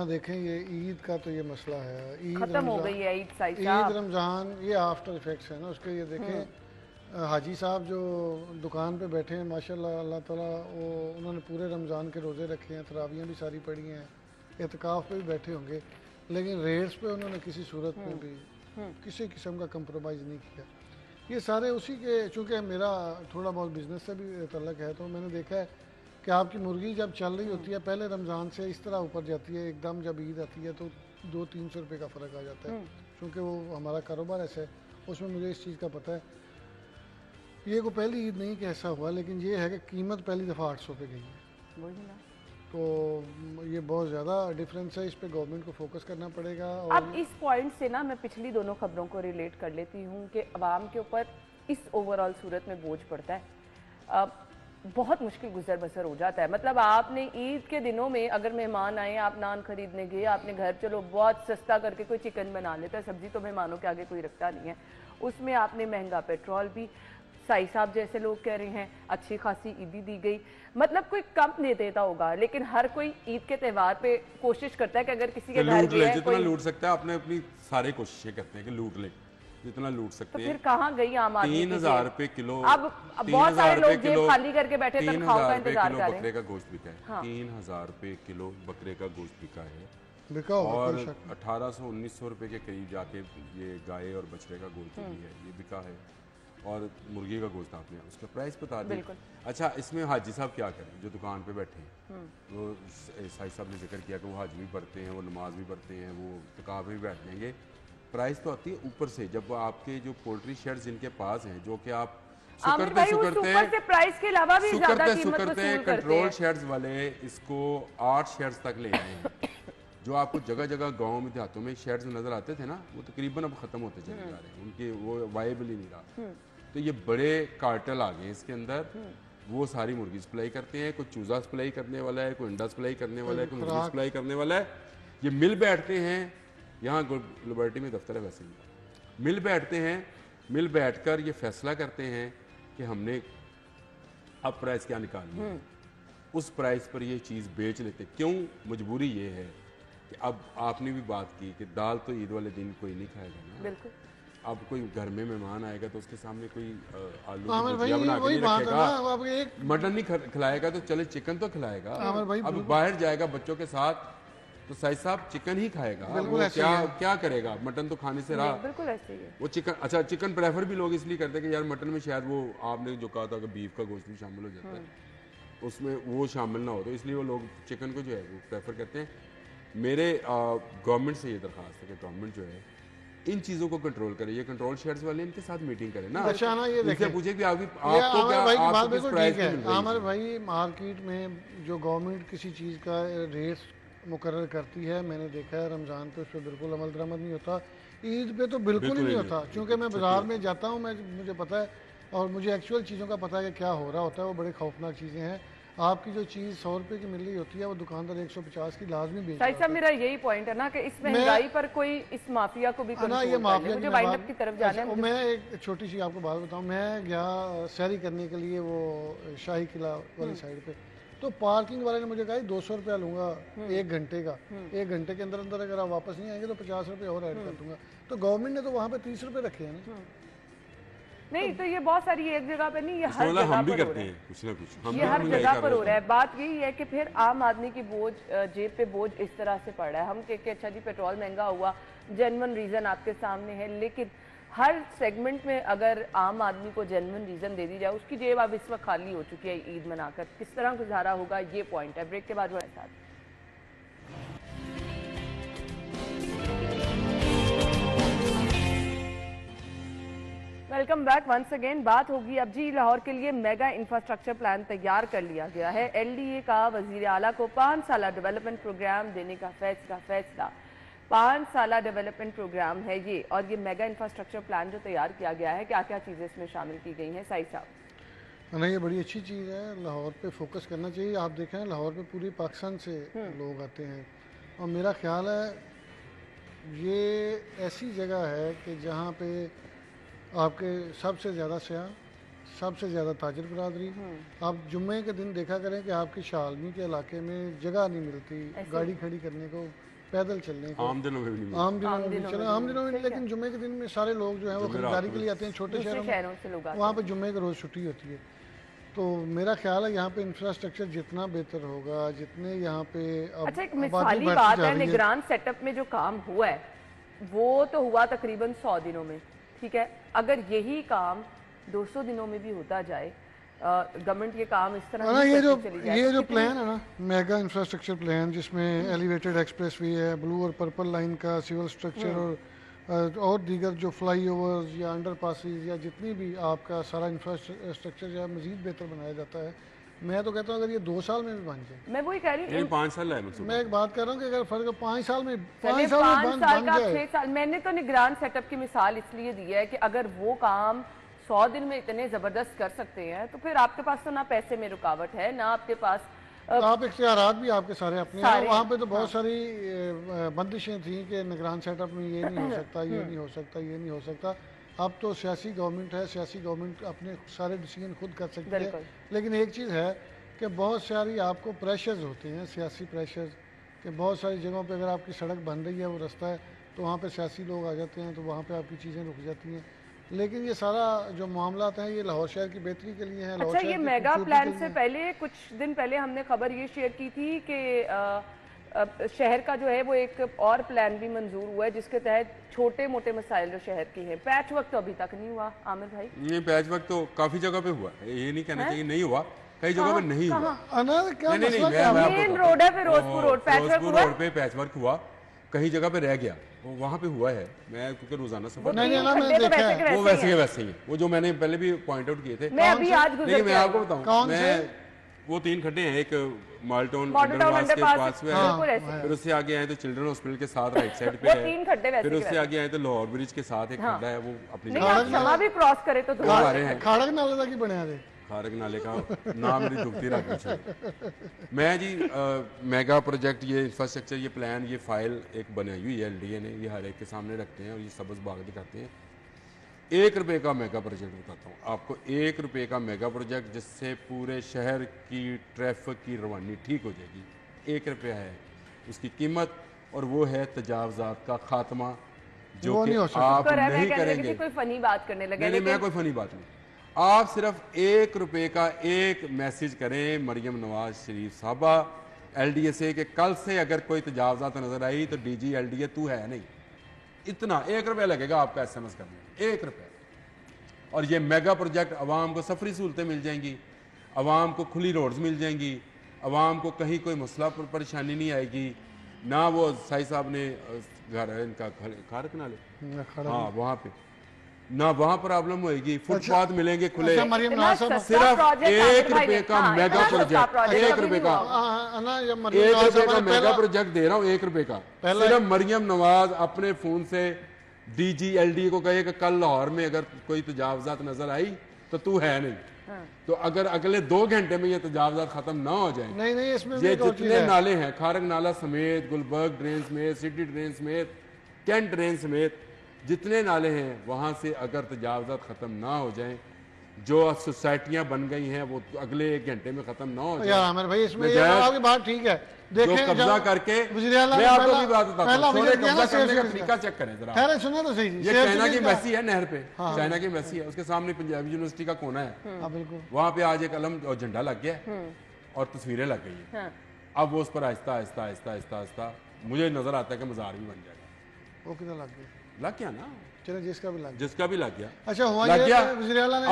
دیکھیں یہ عید کا تو یہ مسئلہ ہے، عید ختم ہو گئی ہے عید سائی صاحب. عید رمضان یہ آفٹر افیکٹس ہیں نا اس کے. یہ دیکھیں حاجی صاحب جو دکان پہ بیٹھے ہیں ماشاءاللہ اللہ تعالیٰ، وہ انہوں نے پورے رمضان کے روزے رکھے ہیں، تراویاں بھی ساری پڑھی ہیں، اعتکاف پہ بھی بیٹھے ہوں گے، لیکن ریٹس پہ انہوں نے کسی صورت میں بھی کسی قسم کا کمپرومائز نہیں کیا. یہ سارے اسی کے، چونکہ میرا تھوڑا بہت بزنس سے بھی تعلق ہے تو میں نے دیکھا ہے کہ آپ کی مرغی جب چل رہی ہوتی ہے پہلے رمضان سے اس طرح اوپر جاتی ہے، ایک دم جب عید آتی ہے تو 200-300 روپے کا فرق آ جاتا ہے. چونکہ وہ ہمارا کاروبار ایسا ہے، اس میں مجھے اس چیز کا پتہ ہے. یہ کوئی پہلی عید نہیں کہ ایسا ہوا، لیکن یہ ہے کہ قیمت پہلی دفعہ 800 پہ گئی ہے. تو یہ بہت زیادہ ڈفرینس ہے، اس پہ گورنمنٹ کو فوکس کرنا پڑے گا. اب اس پوائنٹ سے نا میں پچھلی دونوں خبروں کو ریلیٹ کر لیتی ہوں کہ عوام کے اوپر اس اوورآل صورت میں بوجھ پڑتا ہے، بہت مشکل گزر بسر ہو جاتا ہے. مطلب آپ نے عید کے دنوں میں اگر مہمان آئے، آپ نان خریدنے گئے، آپ نے گھر چلو بہت سستا کر کے کوئی چکن بنا لیتا ہے، سبزی تو مہمانوں کے آگے کوئی رکھتا نہیں ہے، اس میں آپ نے مہنگا پیٹرول بھی، سائی صاحب جیسے لوگ کہہ رہے ہیں اچھی خاصی عیدی دی گئی. مطلب کوئی کم نہیں دیتا ہوگا، لیکن ہر کوئی عید کے تہوار پہ کوشش کرتا ہے کہ اگر کسی کے گھر گیا ہے جتنا لوٹ سکتا ہے آپ نے اپنی سارے کوششیں کرتے ہیں کہ لوٹ لیں جتنا لوٹ سکتے ہیں. پھر کہاں گئی عام آدمی 3000 روپے کلو. اب بہت سارے لوگ جیب خالی کر کے بیٹھے تنخواہوں کا انتظار کر رہے ہیں. بکرے کا گوشت بکا ہے 3000 روپے کلو بکرے کا گوشت بکا ہے، اور 1800-1900 روپے کے قریب جا کے یہ گائے اور بچڑے کا گوشت بھی ہے یہ بکا ہے، اور مرغی کا گوشت آپ نے اس کا پرائس بتا دیا. اچھا اس میں حاجی صاحب کیا کریں جو دکان پہ بیٹھے ہیں؟ وہ سائی صاحب نے ذکر کیا کہ وہ حج بھی پڑھتے ہیں، وہ نماز بھی پڑھتے ہیں، وہ اعتکاف میں بھی بیٹھ جائیں گے. پرائس تو آتی ہے اوپر سے، جب آپ کے جو پولٹری شیڈز جن کے پاس ہیں جو کہ آپ کنٹرول شیڈز والے اس کو 8 شیڈز تک لے آئے ہیں. جو آپ کو جگہ جگہ گاؤں میں دیہاتوں میں شیڈز نظر آتے تھے نا، وہ تقریباً اب ختم ہوتے چلے جا رہے ہیں، ان کے وہ وائبل ہی نہیں رہا. تو یہ بڑے کارٹل آ گئے ہیں اس کے اندر، وہ ساری مرغی سپلائی کرتے ہیں، کوئی چوزا سپلائی کرنے والا ہے، کوئی انڈا سپلائی کرنے والا ہے، کوئی مرغی سپلائی کرنے والا ہے. یہ مل بیٹھتے ہیں یہاں لبرٹی میں دفتر ہے ویسے ہی، مل بیٹھتے ہیں، مل بیٹھ کر یہ فیصلہ کرتے ہیں کہ ہم نے اب پرائس کیا نکالنی ہے، اس پرائس پر یہ چیز بیچ لیتے. کیوں؟ مجبوری یہ ہے کہ اب آپ نے بھی بات کی کہ دال تو عید والے دن کوئی نہیں کھائے گا نا. بالکل. اب کوئی گھر میں مہمان آئے گا تو اس کے سامنے کوئی آلو کی بھجیا بنا کے نہیں رکھے گا، مٹن نہیں کھلائے گا تو چلے چکن تو کھلائے گا. اب باہر جائے گا بچوں کے ساتھ تو سائی صاحب چکن ہی کھائے گا، وہ کیا کرے گا؟ مٹن تو کھانے سے رہا. بالکل ایسے ہی ہے وہ چکن. اچھا چکن پریفر بھی لوگ اس لیے کرتے ہیں کہ یار مٹن میں شاید وہ آپ نے جو کہا تھا کہ بیف کا گوشت بھی شامل ہو جاتا ہے، اس میں وہ شامل نہ ہو، تو اس لیے وہ لوگ چکن کو جو ہے وہ پریفر کرتے ہیں. میرے گورنمنٹ سے یہ درخواست ہے کہ گورنمنٹ جو ہے ان چیزوں کو کنٹرول کرے. یہ کنٹرول شیڈز والے ان کے ساتھ میٹنگ کریں نا، ان سے پوچھے کہ آپ کو کیا کس پرائس پہ مل رہی ہے. عامر بھائی مارکیٹ میں جو گورنمنٹ کسی چیز کا ریٹ مقرر کرتی ہے، میں نے دیکھا ہے رمضان پہ اس پہ بالکل عمل درآمد نہیں ہوتا، عید پہ تو بالکل ہی نہیں ہوتا. چونکہ میں بازار میں جاتا ہوں، مجھے پتہ ہے اور مجھے ایکچوئل چیزوں کا پتہ ہے کہ کیا ہو رہا ہوتا ہے. وہ بڑے خوفناک چیزیں ہیں. آپ کی جو چیز 100 روپے کی مل رہی ہوتی ہے وہ دکاندار 150 کی لازمی بیچ رہا ہے. صاحب میرا یہی پوائنٹ ہے نا کہ اس مہنگائی پر کوئی اس مافیا کو بھی کنٹرول کرے. مجھے وائنڈ اپ کی طرف جانا ہے. میں ایک چھوٹی سی آپ کو بات بتاؤں، میں گیا سیری کرنے کے لیے وہ شاہی قلعہ والی سائڈ پہ، تو پارکنگ والے نے مجھے کہا 200 روپیہ لوں گا 1 گھنٹے کا، 1 گھنٹے کے اندر اندر اگر آپ واپس نہیں آئیں گے تو 50 روپے اور ایڈ کر دوں گا. تو گورنمنٹ نے تو وہاں پہ 30 روپے رکھے ہیں نا. نہیں تو یہ بہت ساری ایک جگہ پہ نہیں، یہ ہر جگہ ہم بھی پر ہو کرتے رہا ہیں ہے، کچھ نہ کچھ، یہ ہر جگہ پر ہو رہا ہے. بات یہی ہے کہ پھر عام آدمی کی بوجھ، جیب پہ بوجھ اس طرح سے پڑ رہا ہے. ہم کہ اچھا جی پیٹرول مہنگا ہوا، جینون ریزن آپ کے سامنے ہے، لیکن ہر سیگمنٹ میں اگر عام آدمی کو جینون ریزن دے دی جائے، اس کی جیب اب اس وقت خالی ہو چکی ہے عید منا کر، کس طرح گزارا ہوگا یہ پوائنٹ ہے. بریک کے بعد ہمارے ساتھ वेलकम बैक वंस अगेन। बात होगी अब जी लाहौर के लिए मेगा इंफ्रास्ट्रक्चर प्लान तैयार कर लिया गया है। एलडीए का वजीर आला को 5 साला डेवलपमेंट प्रोग्राम देने का फैसला 5 साला डेवलपमेंट प्रोग्राम है ये, और ये मेगा इंफ्रास्ट्रक्चर प्लान जो तैयार किया गया है, क्या क्या चीज़ें इसमें शामिल की गई हैं साहिब साहब? नहीं, ये बड़ी अच्छी चीज़ है, लाहौर पे फोकस करना चाहिए। आप देखें लाहौर पे पूरी पाकिस्तान से लोग आते हैं, और मेरा ख्याल है ये ऐसी जगह है कि जहाँ पे आपके सबसे ज़्यादा सयाह, सबसे ज़्यादा ताजर बरादरी। आप जुम्मे के दिन देखा करें कि आपकी शालमी के इलाके में जगह नहीं मिलती गाड़ी खड़ी करने को, पैदल चलने को। आम दिनों में भी नहीं आम दिनों में भी चलो, आम दिनों में, लेकिन जुम्मे के दिन में सारे लोग जो हैं वो खरीदारी के लिए आते हैं। छोटे शहरों से लोग में वहाँ पे जुम्मे के रोज़ छुट्टी होती है। तो मेरा ख्याल है यहाँ पे इंफ्रास्ट्रक्चर जितना बेहतर होगा, जितने यहाँ पे अच्छा, एक मिसाली बात है, निगरान सेटअप में जो काम हुआ है वो तो हुआ तकरीबन 100 दिनों में, ठीक है। अगर यही काम 200 दिनों में भी होता जाए, गवर्नमेंट ये काम इस तरह ये जो प्लान है ना, मेगा इंफ्रास्ट्रक्चर प्लान, जिसमें एलिवेटेड एक्सप्रेस वे है, ब्लू और पर्पल लाइन का सिविल स्ट्रक्चर और दीगर जो फ्लाई ओवर्स या अंडर पासिस या जितनी भी आपका सारा इंफ्रास्ट्रक्चर जो है मजीद बेहतर बनाया जाता है। मैं तो कहता हूँ अगर ये 2 साल में भी बन जाए, मैं वही कह रही हूँ 5 साल है। मैं एक बात कर रहा हूँ कि अगर फर्क 5 साल में 5 साल में बन का जाए। 6 साल, मैंने तो निगरान सेटअप की मिसाल इसलिए दी है कि अगर वो काम 100 दिन में इतने जबरदस्त कर सकते हैं तो फिर आपके पास तो ना पैसे में रुकावट है, ना आपके पास आप इख्तियारात भी आपके सारे अपने हैं। वहाँ पे तो बहुत सारी बंदिशें थी कि निगरान सेटअप में ये नहीं हो सकता, ये नहीं हो सकता, ये नहीं हो सकता। अब तो सियासी गवर्नमेंट है, सियासी गवर्नमेंट अपने सारे डिसीजन खुद कर सकती है। लेकिन एक चीज़ है कि बहुत सारी आपको प्रेशर्स होते हैं, सियासी प्रेशर्स, कि बहुत सारी जगहों पे अगर आपकी सड़क बन रही है, वो रास्ता है, तो वहाँ पे सियासी लोग आ जाते हैं, तो वहाँ पे आपकी चीज़ें रुक जाती हैं। लेकिन ये सारा जो मामलात हैं ये लाहौर शहर की बेहतरी के लिए हैं। अच्छा, ये मेगा प्लान से पहले कुछ दिन पहले हमने खबर ये शेयर की थी कि शहर का जो है वो एक और प्लान भी मंजूर हुआ है जिसके तहत छोटे मोटे मसाइल जो शहर के हैं, पैच वर्क तो अभी तक नहीं हुआ। आमिर भाई, ये पैच वर्क तो काफी जगह पे हुआ है, ये नहीं कहना चाहिए नहीं हुआ, कई जगह पे नहीं हुआ। मेन रोड है फिरोजपुर रोड, रोड पे पैच वर्क हुआ, कहीं जगह पे रह गया, वो वहाँ पे हुआ है। मैं क्योंकि रोजाना सफर वो वैसे ही है, वो जो मैंने पहले भी पॉइंट आउट किए थे। मैं अभी आज गुजर मैं आपको बताऊं, मैं वो 3 खड्डे हैं, एक माल्टोन अंडरपास के पास में है, फिर उससे आगे आए तो चिल्ड्रन हॉस्पिटल के साथ राइट साइड पे है, फिर उससे आगे आए तो लाहौर ब्रिज के साथ एक खड्डा है, वो अपनी क्षमा भी क्रॉस करे तो खाड़क नाले का की बनया थे, खारक नाले का नाम मेरी दुखती रख। मैं जी मेगा प्रोजेक्ट, ये इंफ्रास्ट्रक्चर, ये प्लान, ये फाइल एक बनाई हुई है एलडीए ने, ये हर एक के सामने रखते हैं और ये सब्ज़ बाग दिखाते हैं। 1 रुपये का मेगा प्रोजेक्ट बताता हूँ आपको, 1 रुपये का मेगा प्रोजेक्ट जिससे पूरे शहर की ट्रैफिक की रवानी ठीक हो जाएगी। 1 रुपया है उसकी कीमत, और वो है तजावजात का खात्मा, जो कि आप नहीं करेंगे। कोई फनी बात करने लगे? नहीं, मैं कोई फनी बात नहीं। आप सिर्फ 1 रुपये का एक मैसेज करें मरियम नवाज शरीफ साहबा एलडीए से कि कल से अगर कोई तजावजात नजर आई तो डीजी एलडीए तू है नहीं, इतना 1 रुपया लगेगा आपका एसएमएस करने, 1 रुपया। और ये मेगा प्रोजेक्ट अवाम को सफरी सहूलतें मिल जाएंगी, अवाम को खुली रोड्स मिल जाएंगी, अवाम को कहीं कोई मसला परेशानी नहीं आएगी। ना वो साई साहब ने घर इनका खारक नाले, हाँ वहाँ पे ना वहाँ प्रॉब्लम होगी, फुटपाथ मिलेंगे खुले। सिर्फ 1 रुपये का मेगा प्रोजेक्ट, 1 रुपये का, 1 रुपये का मेगा प्रोजेक्ट दे रहा हूँ, 1 रुपये का। सिर्फ मरियम नवाज अपने फोन से DGLD को कहे कि कल लाहौर में अगर कोई तजावजात नजर आई तो तू है नहीं, तो अगर अगले 2 घंटे में ये तजावजात खत्म ना हो जाए, नहीं इसमें ये जितने नाले हैं, खारक नाला समेत, गुलबर्ग ड्रेन समेत, सिटी ड्रेन समेत, कैंट ड्रेन समेत, जितने नाले हैं वहाँ से अगर तजावजात ख़त्म ना हो जाएं, जो सोसाइटियाँ बन गई हैं वो अगले 1 घंटे में ख़त्म ना हो जाए। आमिर भाई, इसमें ये आपकी बात ठीक है। देखें, जो कब्जा करके, मैं आपको भी बात बताता हूँ, कब्जा करने का तरीका चेक करें जरा। खैर सुनो तो सही, ये चाइना की एम्बेसी है नहर पे, चाइना की एम्बेसी है, उसके सामने पंजाबी यूनिवर्सिटी का कोना है, वहाँ पे आज एक अलम और झंडा लग गया और तस्वीरें लग गई है। अब वो उस पर आहिस्ता आहिस्ता आहिस्ता आहिस्ता आहिस्ता मुझे नजर आता है कि मजार भी बन जाएगा। वो कितना लग गया ना, चलो जिसका भी लग गया। अच्छा हुआ लग गया।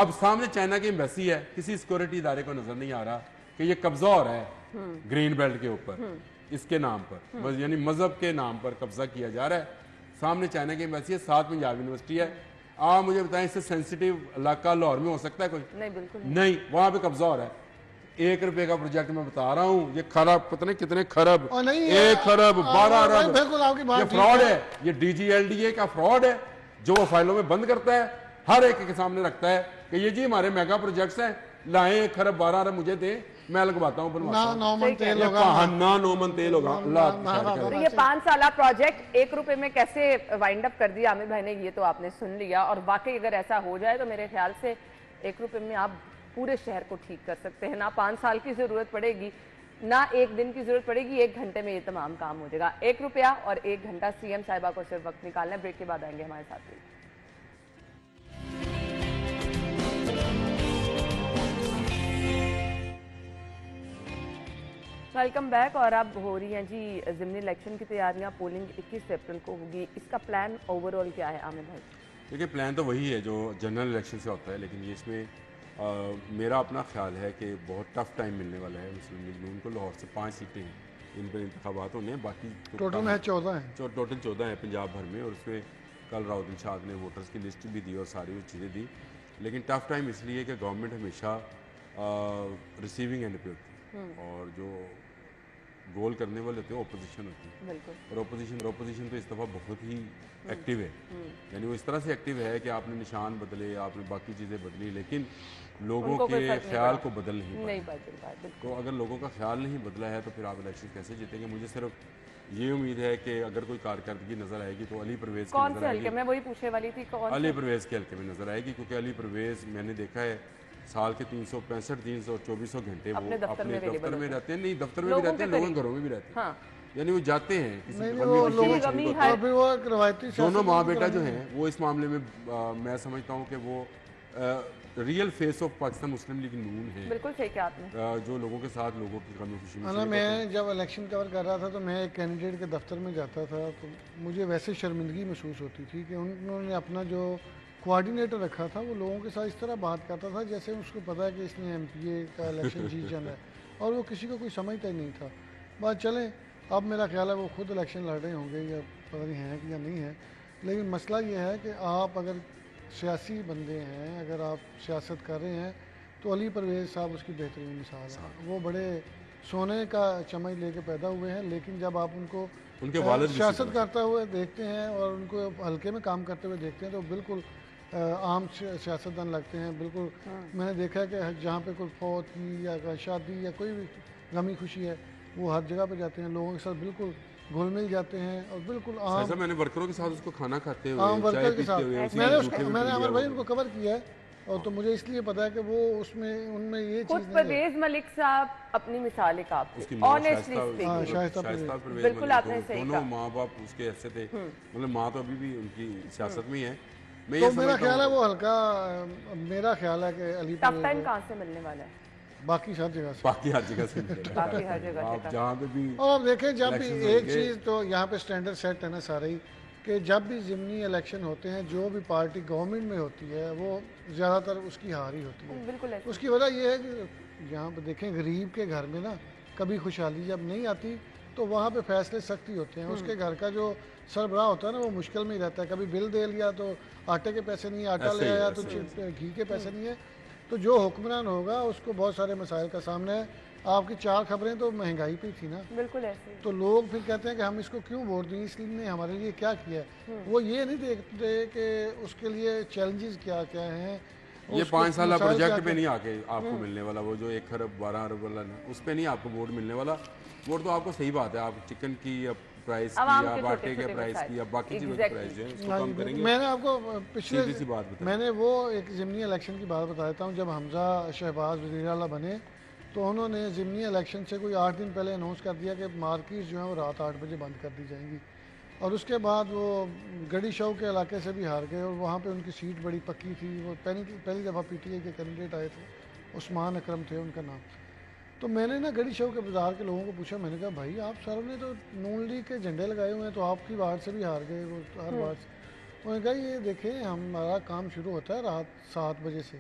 अब सामने चाइना की एम्बेसी है, किसी सिक्योरिटी इदारे को नजर नहीं आ रहा कि ये कब्जा हो रहा है ग्रीन बेल्ट के ऊपर, इसके नाम पर, यानी मजहब के नाम पर कब्जा किया जा रहा है। सामने चाइना की एम्बेसी है, साथ पंजाब यूनिवर्सिटी है, आप मुझे बताएं इससे सेंसिटिव इलाका लाहौर में हो सकता है कोई? नहीं, बिल्कुल नहीं, वहां पे कब्जा हो रहा है। 1 रुपए का प्रोजेक्ट मैं बता रहा हूँ, ये खरब पता नहीं कितने खरब, और नहीं 1 खरब 12 अरब, बिल्कुल आपकी बात ये ठीक फ्रॉड है। है। ये DGLDA का फ्रॉड है जो वो फाइलों में बंद करता है, हर एक के सामने रखता है कि ये जी हमारे मेगा प्रोजेक्ट्स हैं, लाएं 1 खरब 12 अरब मुझे दें, मैं लगवाता हूँ, बनवाता ना हूँ। 9 मन तेल ये होगा कहाना 9 मन तेल होगा। अल्लाह आपकी खैर करे। तो ये 5 साला प्रोजेक्ट 1 रुपए में कैसे वाइंड अप कर दिया आमिर भाई ने, ये तो आपने सुन लिया। और वाकई अगर ऐसा हो जाए तो मेरे ख्याल से 1 रुपए में आप पूरे शहर को ठीक कर सकते हैं। ना 5 साल की जरूरत पड़ेगी, ना 1 दिन की जरूरत पड़ेगी, 1 घंटे में ये तमाम काम हो जाएगा। 1 रुपया और 1 घंटा, CM साहिबा को सिर्फ वक्त निकालना है। ब्रेक के बाद आएंगे हमारे साथ भी। Welcome back. और अब हो रही हैं जी ज़िमनी इलेक्शन की तैयारियां, पोलिंग 21 अप्रैल को होगी। इसका प्लान ओवरऑल क्या है आमिर भाई? देखिए प्लान तो वही है जो जनरल इलेक्शन से होता है, लेकिन ये इसमें मेरा अपना ख्याल है कि बहुत टफ टाइम मिलने वाला है मुस्लिम लीग नून को। लाहौर से 5 सीटें हैं, इन पर इंतखाबात होने हैं, बाकी तो टोटल में 14 है। टोटल 14 हैं पंजाब भर में। और उसमें कल राउद्दीन शाह ने वोटर्स की लिस्ट भी दी और सारी वो चीज़ें दी। लेकिन टफ टाइम इसलिए कि गवर्नमेंट हमेशा रिसीविंग एंड पे होती है और जो गोल करने वाले होते हैं ओपोजिशन होती है। बिल्कुल। और ओपोजिशन तो इस दफ़ा बहुत ही एक्टिव है, यानी वो इस तरह से एक्टिव है कि आपने निशान बदले, आपने बाकी चीज़ें बदली, लेकिन लोगों उनको कोई के फर्क नहीं ख्याल पड़ा। को बदल नहीं पाए। नहीं बदल पाए, बिल्कुल। तो अगर लोगों का ख्याल नहीं बदला है तो फिर आप इलेक्शन कैसे जीतेंगे? मुझे सिर्फ ये उम्मीद है कि अगर कोई कारकर्दगी नजर आएगी तो अली परवेज की कौन नजर से हल्के? आएगी। मैं वही पूछने वाली थी, कौन अली से? परवेज के हल्के में नजर आएगी, क्योंकि अली परवेज मैंने देखा है साल के 365 दिन और 2400 घंटे वो अपने दफ्तर में available दफ्तर में होते रहते हैं। नहीं, दफ्तर में भी लोगों रहते हैं, के लोगों के करीब। घरों में भी रहते हैं। हाँ, यानी वो जाते हैं किसी नहीं, गमी वो खुशी लोगों में गमी शरीक है। और फिर वो एक रवायती दोनों सियासत माँ भी बेटा जो करानी हैं वो इस मामले में मैं समझता हूँ कि वो real face of Pakistan Muslim League Noon है, बिल्कुल सही कहा आपने। जो लोगों के साथ लोगों की गमी खुशी में है ना। शरीक होते हैं। मैं जब इलेक्शन कवर कर रहा था तो मैं एक कैंडिडेट के दफ्तर में जाता था तो मुझे वैसे शर्मिंदगी महसूस होती थी कि उन्होंने अपना जो कोऑर्डिनेटर रखा था वो लोगों के साथ इस तरह बात करता था जैसे उसको पता है कि इसने MPA का इलेक्शन जीत जाना है, और वो किसी को कोई समझता ही नहीं था। बात चलें, अब मेरा ख्याल है वो खुद इलेक्शन लड़ रहे होंगे या पता नहीं है कि या नहीं है, लेकिन मसला ये है कि आप अगर सियासी बंदे हैं, अगर आप सियासत कर रहे हैं तो अली परवेज़ साहब उसकी बेहतरीन मिसाल है। वो बड़े सोने का चम्मच लेके पैदा हुए हैं, लेकिन जब आप उनको उनके वालिद भी सियासत इसी करते हुए देखते हैं और उनको हल्के में काम करते हुए देखते हैं तो बिल्कुल आम सियासतदान लगते हैं। बिल्कुल मैंने देखा है कि जहाँ पे कोई फौत की या शादी या कोई भी गमी खुशी है वो हर जगह पे जाते हैं, लोगों के साथ बिल्कुल घुल मिल जाते हैं और बिल्कुल आम ऐसा मैंने वर्करों के साथ उसको खाना खाते आम हुए चाय वर्कर के पीते साथ हुए उसी मैंने के जूते में मैंने पी अमर लिया भाई वो। उनको कवर किया है और तो मुझे इसलिए पता है कि वो उसमें उनमें ये खुद चीज़ नहीं है। परवेज मलिक साहब अपनी मिसाल एक आप उसकी माँ ऑनेस्टली शाइस्ता हाँ, स्पीकिंग। शाइस्ता शाइस्ता परवेज बिल्कुल मलिक, आपने सही दोनों कहा। माँ बाप उसके ऐसे थे, मतलब माँ तो अभी भी उनकी सियासत में ही है। मैं तो ये मेरा समझता ख्याल है हूँ वो हल्का मेरा ख्याल है कि अली टफ टाइम कहाँ से मिलने वाला है? बाकी हर जगह से। बाकी हर जगह से मिलेगा। बाकी हर जगह से आप का। जहाँ पे भी और आप देखें जब भी इलेक्शंस एक होंगे, चीज़ तो यहाँ पे स्टैंडर्ड सेट है ना सारे ही कि जब भी ज़िमनी इलेक्शन होते हैं जो भी पार्टी गवर्नमेंट में होती है वो ज़्यादातर उसकी हार ही होती है। बिल्कुल ऐसे। उसकी वजह यह है कि यहाँ पे देखें गरीब के घर में ना कभी खुशहाली जब नहीं आती तो वहाँ पे फैसले सख्त ही होते हैं। उसके घर का जो सरबराह होता है ना वो मुश्किल में ही रहता है। कभी बिल दे लिया तो आटे के पैसे नहीं, आटा ऐसे ले ही है, आया तो ऐसे घी के पैसे नहीं है। तो जो हुक्मरान होगा उसको बहुत सारे मसाइल का सामना है। आपकी 4 खबरें तो महंगाई पे थी ना, बिल्कुल ऐसे। तो लोग फिर कहते हैं कि हम इसको क्यों वोट दें, इसलिए ने हमारे लिए क्या किया है। वो ये नहीं देखते कि उसके लिए चैलेंजेस क्या क्या हैं। ये उसको 5 साल मसाइल प्रोजेक्ट क्या-क्या पे नहीं आके आपको मिलने वाला, वो जो 1 खरब 12 अरब वाला ना, उस पे नहीं आपको वोट मिलने वाला। वोट तो आपको सही बात है, आप चिकन की या प्राइस की आवाम या के आटे के छोटे-छोटे प्राइस मसाइल। की या बाकी चीज़ों की Exactly। प्राइस जो है उसको हाँ कम जी, करेंगे। मैंने आपको पिछले सीधी सी बात बताई। मैंने वो एक ज़िमनी इलेक्शन की बात बता देता हूँ। जब हमजा शहबाज वज़ीर आला बने तो उन्होंने ज़िमनी इलेक्शन से कोई 8 दिन पहले अनाउंस कर दिया कि मार्केट जो है वो रात 8 बजे बंद कर दी जाएंगी। और उसके बाद वो गड़ी शव के इलाके से भी हार गए और वहाँ पे उनकी सीट बड़ी पक्की थी। वो पहली दफ़ा PTI के कैंडिडेट आए थे, उस्मान अकरम थे उनका नाम। तो मैंने ना गड़ी शव के बाज़ार के लोगों को पूछा, मैंने कहा भाई आप सारों ने तो नून लीग के झंडे लगाए हुए हैं तो आपकी वार्ड से भी हार गए वो हर वार्ड से। उन्होंने कहा ये देखें हमारा काम शुरू होता है रात 7 बजे से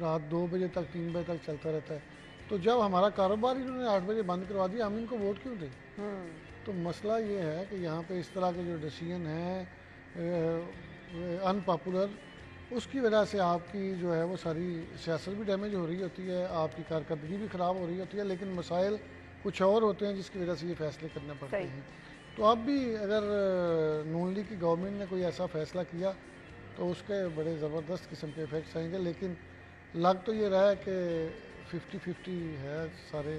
रात 2 बजे तक 3 बजे तक चलता रहता है। तो जब हमारा कारोबार इन्होंने 8 बजे बंद करवा दिया हम इनको वोट क्यों दें। तो मसला ये है कि यहाँ पे इस तरह के जो डिसीजन हैं अनपॉपुलर, उसकी वजह से आपकी जो है वो सारी सियासत भी डैमेज हो रही होती है, आपकी कारकर्दगी भी ख़राब हो रही होती है, लेकिन मसाइल कुछ और होते हैं जिसकी वजह से ये फ़ैसले करने पड़ते हैं। तो अब भी अगर नून लीग की गवर्नमेंट ने कोई ऐसा फ़ैसला किया तो उसके बड़े ज़बरदस्त किस्म के इफ़ेक्ट्स आएंगे, लेकिन लग तो ये रहा है कि 50-50 है सारे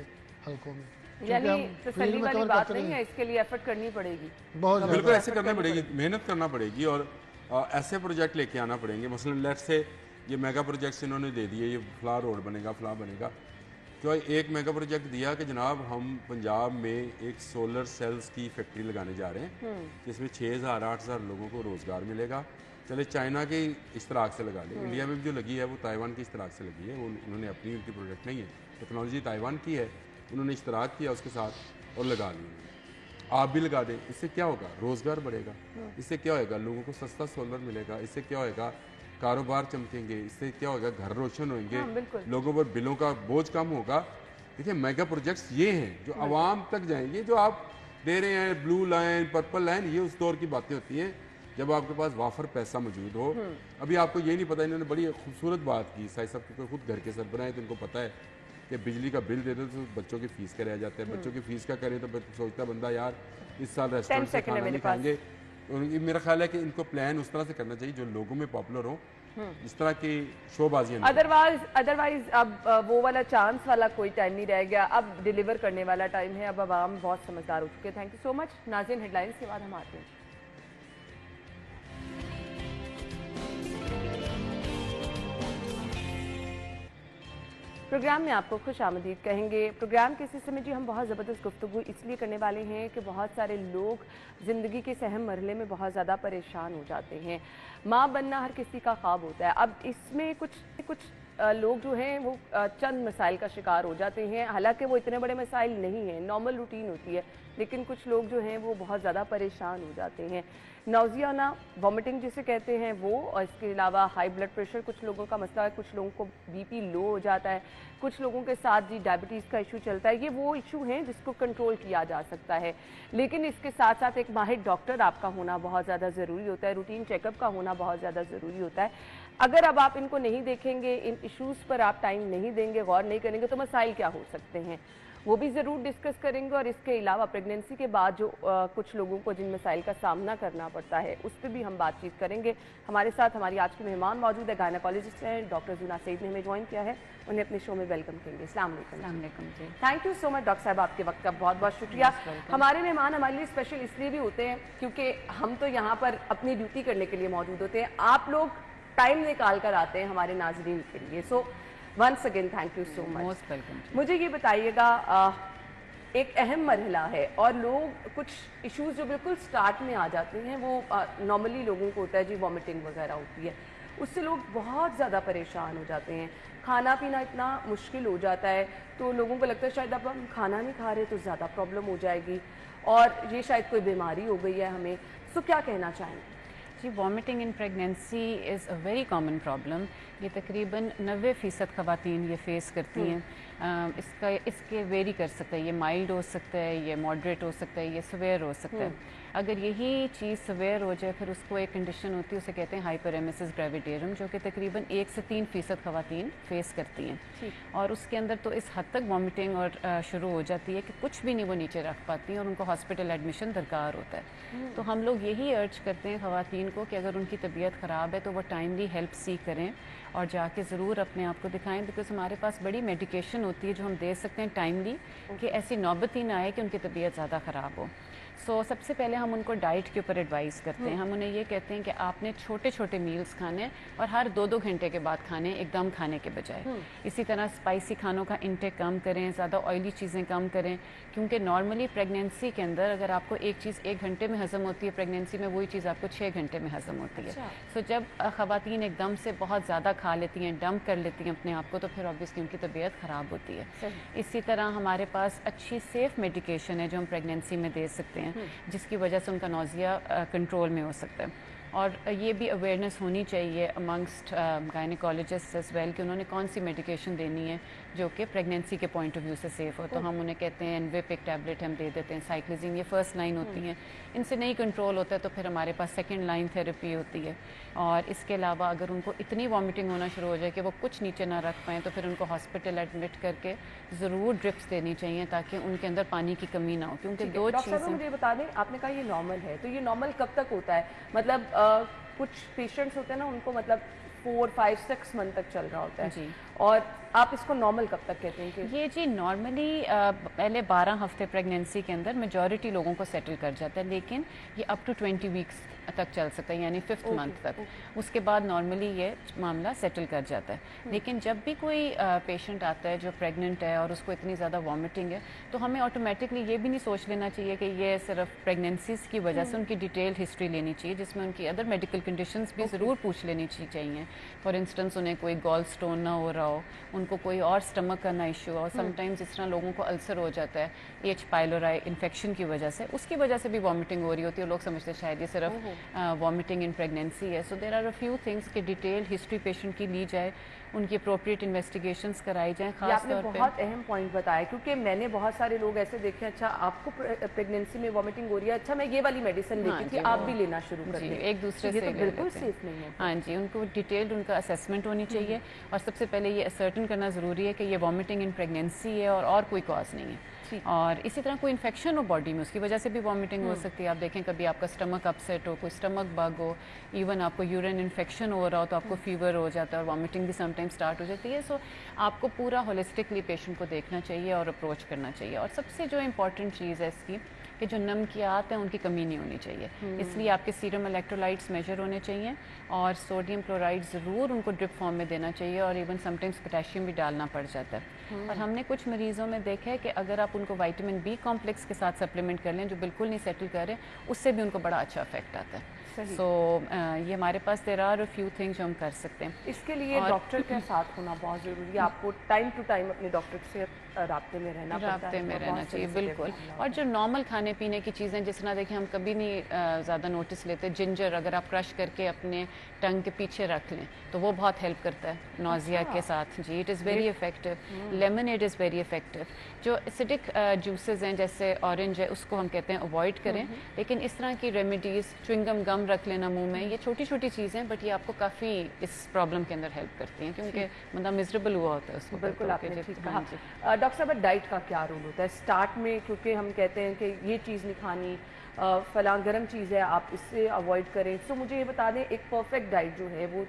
हलकों में। यानी तसल्ली वाली बात नहीं है, इसके लिए एफर्ट करनी पड़ेगी, बहुत बिल्कुल ऐसे करना पड़ेगी, मेहनत करना पड़ेगी और ऐसे प्रोजेक्ट लेके आना पड़ेंगे। मसलन लेट्स से ये मेगा प्रोजेक्ट्स इन्होंने दे दिए, ये फला रोड बनेगा, फला बनेगा, तो एक मेगा प्रोजेक्ट दिया कि जनाब हम पंजाब में एक सोलर सेल्स की फैक्ट्री लगाने जा रहे हैं जिसमें 6,000-8,000 लोगों को रोज़गार मिलेगा। चले चाइना के इश्तराक से लगा ले, इंडिया में भी जो लगी है वो ताइवान की इश्तराक से लगी है, वो उन्होंने अपनी उनकी प्रोजेक्ट नहीं है, टेक्नोलॉजी ताइवान की है, उन्होंने इश्तराक किया उसके साथ और लगा ली। आप भी लगा दें, इससे क्या होगा? रोज़गार बढ़ेगा, इससे क्या होएगा? लोगों को सस्ता सोलर मिलेगा, इससे क्या होएगा? कारोबार चमकेंगे, इससे क्या होगा? घर रोशन होंगे, लोगों पर बिलों का बोझ कम होगा। देखिए मेगा प्रोजेक्ट्स ये हैं जो आवाम तक जाएंगे, जो आप दे रहे हैं ब्लू लाइन, पर्पल लाइन, ये उस दौर की बातें होती हैं जब आपके पास वाफर पैसा मौजूद हो। अभी आपको ये नहीं पता, इन्होंने बड़ी खूबसूरत बात की, साई साहब को खुद घर के सरबराह हैं तो इनको पता है कि बिजली का बिल दे दो तो बच्चों की फीस का रह जाता है, बच्चों की फीस का करें तो सोचता बंदा यार इस साल रेस्टोरेंट से खाना नहीं खाएंगे। मेरा ख्याल है कि इनको प्लान उस तरह से करना चाहिए जो लोगों में पॉपुलर हो, इस तरह की शोबाजियां। अदरवाइज अब वो वाला चांस वाला कोई टाइम नहीं रह गया, अब डिलीवर करने वाला टाइम है, अब आवाम बहुत समझदार हो चुके हैं। थैंक यू सो मच नाज़रीन, हेडलाइंस के बाद हम आते हैं। प्रोग्राम में आपको खुश आमदीद कहेंगे। प्रोग्राम के इस समय जी हम बहुत ज़बरदस्त गुफ्तगू इसलिए करने वाले हैं कि बहुत सारे लोग ज़िंदगी के इस अहम मरहले में बहुत ज़्यादा परेशान हो जाते हैं। माँ बनना हर किसी का ख्वाब होता है। अब इसमें कुछ लोग जो हैं वो चंद मसाइल का शिकार हो जाते हैं, हालांकि वो इतने बड़े मसाइल नहीं हैं, नॉर्मल रूटीन होती है, लेकिन कुछ लोग जो हैं वो बहुत ज़्यादा परेशान हो जाते हैं। नौजियाना वॉमिटिंग जिसे कहते हैं वो, और इसके अलावा हाई ब्लड प्रेशर कुछ लोगों का मसला है, कुछ लोगों को बीपी लो हो जाता है, कुछ लोगों के साथ जी डायबिटीज़ का इशू चलता है। ये वो इशू हैं जिसको कंट्रोल किया जा सकता है, लेकिन इसके साथ साथ एक माहिर डॉक्टर आपका होना बहुत ज़्यादा ज़रूरी होता है, रूटीन चेकअप का होना बहुत ज़्यादा ज़रूरी होता है। अगर अब आप इनको नहीं देखेंगे, इन इश्यूज़ पर आप टाइम नहीं देंगे, गौर नहीं करेंगे, तो मसाइल क्या हो सकते हैं वो भी ज़रूर डिस्कस करेंगे। और इसके अलावा प्रेगनेंसी के बाद जो कुछ लोगों को जिन मसाइल का सामना करना पड़ता है उस पर भी हम बातचीत करेंगे। हमारे साथ हमारी आज की मेहमान मौजूद है, गायनेकोलॉजिस्ट हैं डॉक्टर जुना सईद ने हमें ज्वाइन किया है, उन्हें अपने शो में वेलकम करेंगे। अस्सलाम वालेकुम जी। Thank you so much doctor साहब, आपके वक्त का बहुत बहुत शुक्रिया। हमारे मेहमान हमारे लिए स्पेशल इसलिए भी होते हैं क्योंकि हम तो यहाँ पर अपनी ड्यूटी करने के लिए मौजूद होते हैं, आप लोग टाइम निकाल कर आते हैं हमारे नाजरीन के लिए। So once again thank you so much, most welcome. मुझे ये बताइएगा, एक अहम मरहला है और लोग कुछ इश्यूज जो बिल्कुल स्टार्ट में आ जाते हैं वो नॉर्मली लोगों को होता है जी, वॉमिटिंग वगैरह होती है, उससे लोग बहुत ज़्यादा परेशान हो जाते हैं, खाना पीना इतना मुश्किल हो जाता है, तो लोगों को लगता है शायद अब हम खाना नहीं खा रहे तो ज़्यादा प्रॉब्लम हो जाएगी और ये शायद कोई बीमारी हो गई है हमें। सो क्या कहना चाहेंगे? जी, vomiting in pregnancy is a very common problem. ये तकरीबन 90% ख़वातीन ये फेस करती हैं। इसके वेरी कर सकता है, ये माइल्ड हो सकता है, ये मॉडरेट हो सकता है, ये सवेयर हो सकता है। अगर यही चीज़ सवेयर हो जाए फिर उसको एक कंडीशन होती है, उसे कहते हैं हाइपरेमेसिस ग्रेविडेरम, जो कि तकरीबन 1 से 3% ख़वातीन फेस करती हैं। और उसके अंदर तो इस हद तक वॉमिटिंग और शुरू हो जाती है कि कुछ भी नहीं वो नीचे रख पाती हैं और उनको हॉस्पिटल एडमिशन दरकार होता है। तो हम लोग यही अर्ज करते हैं ख़वातीन को कि अगर उनकी तबीयत ख़राब है तो वो टाइमली हेल्प सीख करें और जाके ज़रूर अपने आप को दिखाएं, बिकॉज हमारे पास बड़ी मेडिकेशन होती है जो हम दे सकते हैं टाइमली, कि ऐसी नौबत ही ना आए कि उनकी तबीयत ज़्यादा ख़राब हो। सबसे पहले हम उनको डाइट के ऊपर एडवाइस करते हैं। हम उन्हें ये कहते हैं कि आपने छोटे छोटे मील्स खाने और हर 2-2 घंटे के बाद खाने, एकदम खाने के बजाय। इसी तरह स्पाइसी खानों का इंटेक कम करें, ज़्यादा ऑयली चीज़ें कम करें, क्योंकि नॉर्मली प्रेगनेंसी के अंदर अगर आपको एक चीज़ 1 घंटे में हज़म होती है, प्रेगनेंसी में वही चीज़ आपको 6 घंटे में हज़म होती है। जब ख़वातीन एकदम से बहुत ज़्यादा खा लेती हैं, डंप कर लेती हैं अपने आप को, तो फिर ऑब्वियसली उनकी तबीयत ख़राब होती है। इसी तरह हमारे पास अच्छी सेफ़ मेडिकेशन है जो हम प्रेगनेंसी में दे सकते हैं, जिसकी वजह से उनका नौजिया कंट्रोल में हो सकता है। और ये भी अवेयरनेस होनी चाहिए अमंगस्ट गायनेकोलॉजिस्ट एज वेल कि उन्होंने कौन सी मेडिकेशन देनी है जो कि प्रेगनेंसी के पॉइंट ऑफ व्यू से सेफ हो। तो हम उन्हें कहते हैं एनवेपिक टैबलेट हम दे देते हैं, साइक्लिजिन, ये फर्स्ट लाइन होती हैं। इनसे नहीं कंट्रोल होता है तो फिर हमारे पास सेकंड लाइन थेरेपी होती है। और इसके अलावा अगर उनको इतनी वॉमिटिंग होना शुरू हो जाए कि वो कुछ नीचे ना रख पाएँ तो फिर उनको हॉस्पिटल एडमिट करके ज़रूर ड्रिप्स देनी चाहिए ताकि उनके अंदर पानी की कमी ना हो, क्योंकि दो डॉक्टर साहब चीज़ें। मुझे बता दें, आपने कहा ये नॉर्मल है, तो ये नॉर्मल कब तक होता है? मतलब कुछ पेशेंट्स होते हैं ना, उनको मतलब 4, 5, 6 मंथ तक चल रहा होता है जी। और आप इसको नॉर्मल कब तक कहते हैं कि ये जी नॉर्मली पहले 12 हफ्ते प्रेगनेंसी के अंदर मेजॉरिटी लोगों को सेटल कर जाता है, लेकिन ये अप टू 20 वीक्स तक चल सकता है, यानी 5th मंथ तक। उसके बाद नॉर्मली ये मामला सेटल कर जाता है। लेकिन जब भी कोई पेशेंट आता है जो प्रेग्नेंट है और उसको इतनी ज़्यादा वॉमिटिंग है, तो हमें ऑटोमेटिकली ये भी नहीं सोच लेना चाहिए कि ये सिर्फ प्रेगनेंसीज की वजह से, उनकी डिटेल हिस्ट्री लेनी चाहिए जिसमें उनकी अदर मेडिकल कंडीशंस भी ज़रूर पूछ लेनी चाहिए। फॉर इंस्टेंस उन्हें कोई गॉल स्टोन ना हो रहा हो, उनको कोई और स्टमक का ना इशू हो। समटाइम्स इस तरह लोगों को अल्सर हो जाता है एच पाइलोराई इन्फेक्शन की वजह से, उसकी वजह से भी वॉमिटिंग हो रही होती है। लोग समझते हैं शायद ये सिर्फ वॉमिटिंग इन प्रेगनेंसी है। So there are a few things कि डिटेल हिस्ट्री पेशेंट की ली जाए, उनकी अप्रोप्रिएट इन्वेस्टिगेशंस कराई जाएँ। ये आपने बहुत अहम पॉइंट बताया, क्योंकि मैंने बहुत सारे लोग ऐसे देखे, अच्छा आपको प्रेगनेंसी में वॉमिटिंग हो रही है, अच्छा मैं ये वाली मेडिसिन लेती थी, आप भी लेना शुरू कर दें। एक दूसरे ये से तो बिल्कुल सेफ नहीं है। हाँ जी, उनको डिटेल्ड उनका असेसमेंट होनी चाहिए और सबसे पहले ये असर्टन करना ज़रूरी है कि ये वॉमिटिंग इन प्रेगनेंसी है और कोई कॉज नहीं है। और इसी तरह कोई इन्फेक्शन हो बॉडी में, उसकी वजह से भी वॉमिटिंग हो सकती है। आप देखें कभी आपका स्टमक अपसेट हो, कोई स्टमक बग हो, इवन आपको यूरिन इन्फेक्शन हो रहा हो तो आपको फीवर हो जाता है और वॉमिटिंग भी समटाइम स्टार्ट हो जाती है। सो आपको पूरा होलिस्टिकली पेशेंट को देखना चाहिए और अप्रोच करना चाहिए। और सबसे जो इम्पॉर्टेंट चीज़ है इसकी कि जो नमकियात हैं उनकी कमी नहीं होनी चाहिए। इसलिए आपके सीरम इलेक्ट्रोलाइट्स मेजर होने चाहिए और सोडियम क्लोराइड ज़रूर उनको ड्रिप फॉर्म में देना चाहिए और इवन समटाइम्स पोटेशियम भी डालना पड़ जाता है। और हमने कुछ मरीज़ों में देखा है कि अगर आप उनको विटामिन बी कॉम्प्लेक्स के साथ सप्लीमेंट कर लें जो बिल्कुल नहीं सेटल कर रहे, उससे भी उनको बड़ा अच्छा इफेक्ट आता है। सो ये हमारे पास there are a few things जो हम कर सकते हैं। इसके लिए डॉक्टर के साथ होना बहुत ज़रूरी है। आपको टाइम टू टाइम अपने डॉक्टर से राब्ते में रहना चाहिए, बिल्कुल। और जो नॉर्मल खाने पीने की चीज़ें, जिस तरह देखिए हम कभी नहीं ज़्यादा नोटिस लेते, जिंजर अगर आप क्रश करके अपने टंग के पीछे रख लें तो वो बहुत हेल्प करता है नोज़िया के साथ। जी, it is very effective. Lemonade is very effective. जो एसिडिक जूसेस हैं जैसे ऑरेंज है, उसको हम कहते हैं अवॉइड करें। लेकिन इस तरह की रेमेडीज़, च्युइंगम गम रख लेना मुंह में, ये छोटी छोटी चीज़ें बट ये आपको काफ़ी इस प्रॉब्लम के अंदर हेल्प करती हैं, क्योंकि बंदा मिजरेबल हुआ होता है उसको। बिल्कुल आपने ठीक कहा। डॉक्टर साहब, डाइट का क्या रोल होता है स्टार्ट में? क्योंकि हम कहते हैं कि ये चीज़ नहीं खानी, फलां गर्म चीज़ है आप इससे अवॉइड करें। सो मुझे ये बता दें, एक परफेक्ट डाइट जो है वो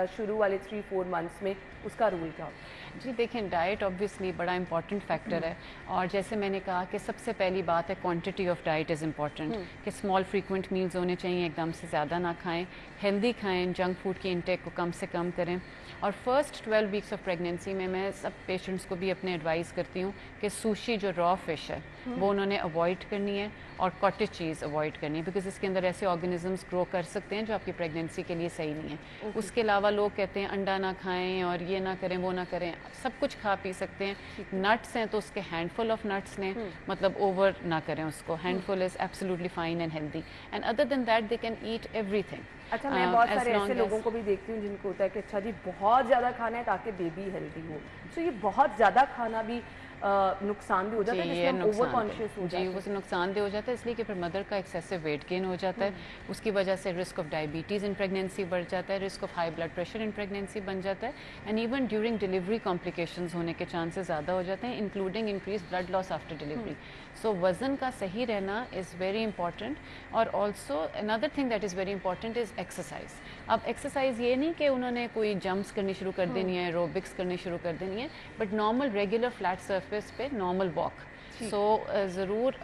शुरू वाले 3-4 मंथ्स में उसका रूल क्या होता है? जी देखें, डाइट ऑब्वियसली बड़ा इंपॉर्टेंट फैक्टर है और जैसे मैंने कहा कि सबसे पहली बात है quantity of diet is important, कि स्मॉल फ्रीक्वेंट मील्स होने चाहिए, एकदम से ज़्यादा ना खाएं, हेल्दी खाएं, जंक फूड की इंटेक को कम से कम करें। और फर्स्ट 12 वीक्स ऑफ प्रेगनेंसी में मैं सब पेशेंट्स को भी अपने एडवाइस करती हूँ कि सुशी जो रॉ फिश है वो उन्होंने अवॉइड करनी है और कॉटेज चीज़ अवॉइड करनी है, बिकॉज इसके अंदर ऐसे ऑर्गेनिजम्स ग्रो कर सकते हैं जो आपकी प्रेगनेंसी के लिए सही नहीं है। उसके अलावा लोग कहते हैं अंडा ना खाएं और ये ना करें वो ना करें, सब कुछ खा पी सकते हैं। नट्स हैं तो उसके हैंडफुल ऑफ नट्स लें, मतलब ओवर ना करें उसको। Handful is absolutely fine and healthy, and other than that they can eat everything. अच्छा, मैं बहुत सारे ऐसे लोगों को भी देखती हूँ जिनको होता है कि अच्छा जी बहुत ज़्यादा खाना है ताकि बेबी हेल्दी हो। तो ये बहुत ज़्यादा खाना भी नुकसानदेह हो जाता है, जिसमें हम ओवर कॉन्शियस हो जाते हैं। वो नुकसानदेह हो जाता है इसलिए कि फिर मदर का एक्सेसिव वेट गेन हो जाता है, उसकी वजह से risk of diabetes in pregnancy बढ़ जाता है, risk of high blood pressure in pregnancy बन जाता है, and even during delivery complications होने के चांसेस ज़्यादा हो जाते हैं, including increase blood loss after delivery. So वज़न का सही रहना इज़ वेरी इंपॉर्टेंट। और also another thing that is very important is exercise. अब एक्सरसाइज ये नहीं कि उन्होंने कोई जंप्स करनी शुरू कर देनी है, एरोबिक्स करनी शुरू कर देनी है, but normal regular flat surface पे नॉर्मल वॉक। सो ज़रूर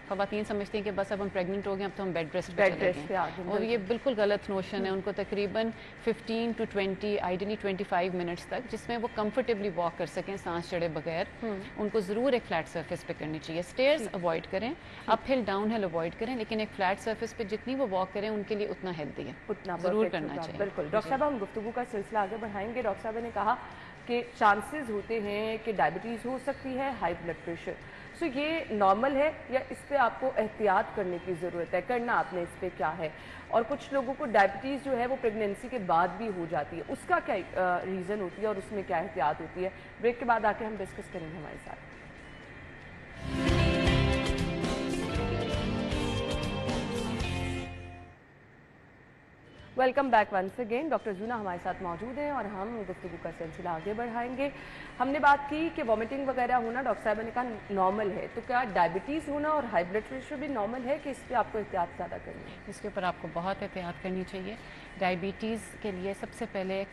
ख़वातीन समझती हैं कि बस अब हम प्रेग्नेंट हो गए, अब तो हम बेड रेस्ट पे चले गए, और ये बिल्कुल गलत नोशन है। उनको तकरीबन 15 to 20 आइडियली 25 मिनट्स तक जिसमें वो कंफर्टेबली वॉक कर सकें सांस चढ़े बगैर, उनको ज़रूर एक फ्लैट सरफेस पे करनी चाहिए। स्टेयर्स अवॉइड करें, up hill down hill avoid करें, लेकिन एक फ्लैट सरफेस पे जितनी वो वॉक करें उनके लिए उतना हेल्दी है, उतना ज़रूर करना चाहिए। बिल्कुल। डॉक्टर साहब, हम गुफ्तगू का सिलसिला आगे बढ़ाएंगे। डॉक्टर साहब ने कहा کہ چانسز ہوتے ہیں کہ ڈائبٹیز ہو سکتی ہے, ہائی بلڈ پریشر. سو یہ نارمل ہے یا اس پہ آپ کو احتیاط کرنے کی ضرورت ہے, کرنا آپ نے اس پہ کیا ہے؟ اور کچھ لوگوں کو ڈائبٹیز جو ہے وہ پریگنینسی کے بعد بھی ہو جاتی ہے, اس کا کیا ریزن ہوتی ہے اور اس میں کیا احتیاط ہوتی ہے؟ بریک کے بعد آ کے ہم ڈسکس کریں گے ہمارے ساتھ. Welcome back once again. Doctor Zona ہمارے ساتھ موجود ہیں اور ہم گفتگو کا سلسلہ آگے بڑھائیں گے. ہم نے بات کی کہ وامٹنگ وغیرہ ہونا ڈاکٹر صاحبہ نے کہا نارمل ہے, تو کیا ڈائبٹیز ہونا اور ہائی بلڈ پریشر بھی نارمل ہے کہ اس پہ آپ کو احتیاط زیادہ کرنی ہے؟ اس کے اوپر آپ کو بہت احتیاط کرنی چاہیے. ڈائبٹیز کے لیے سب سے پہلے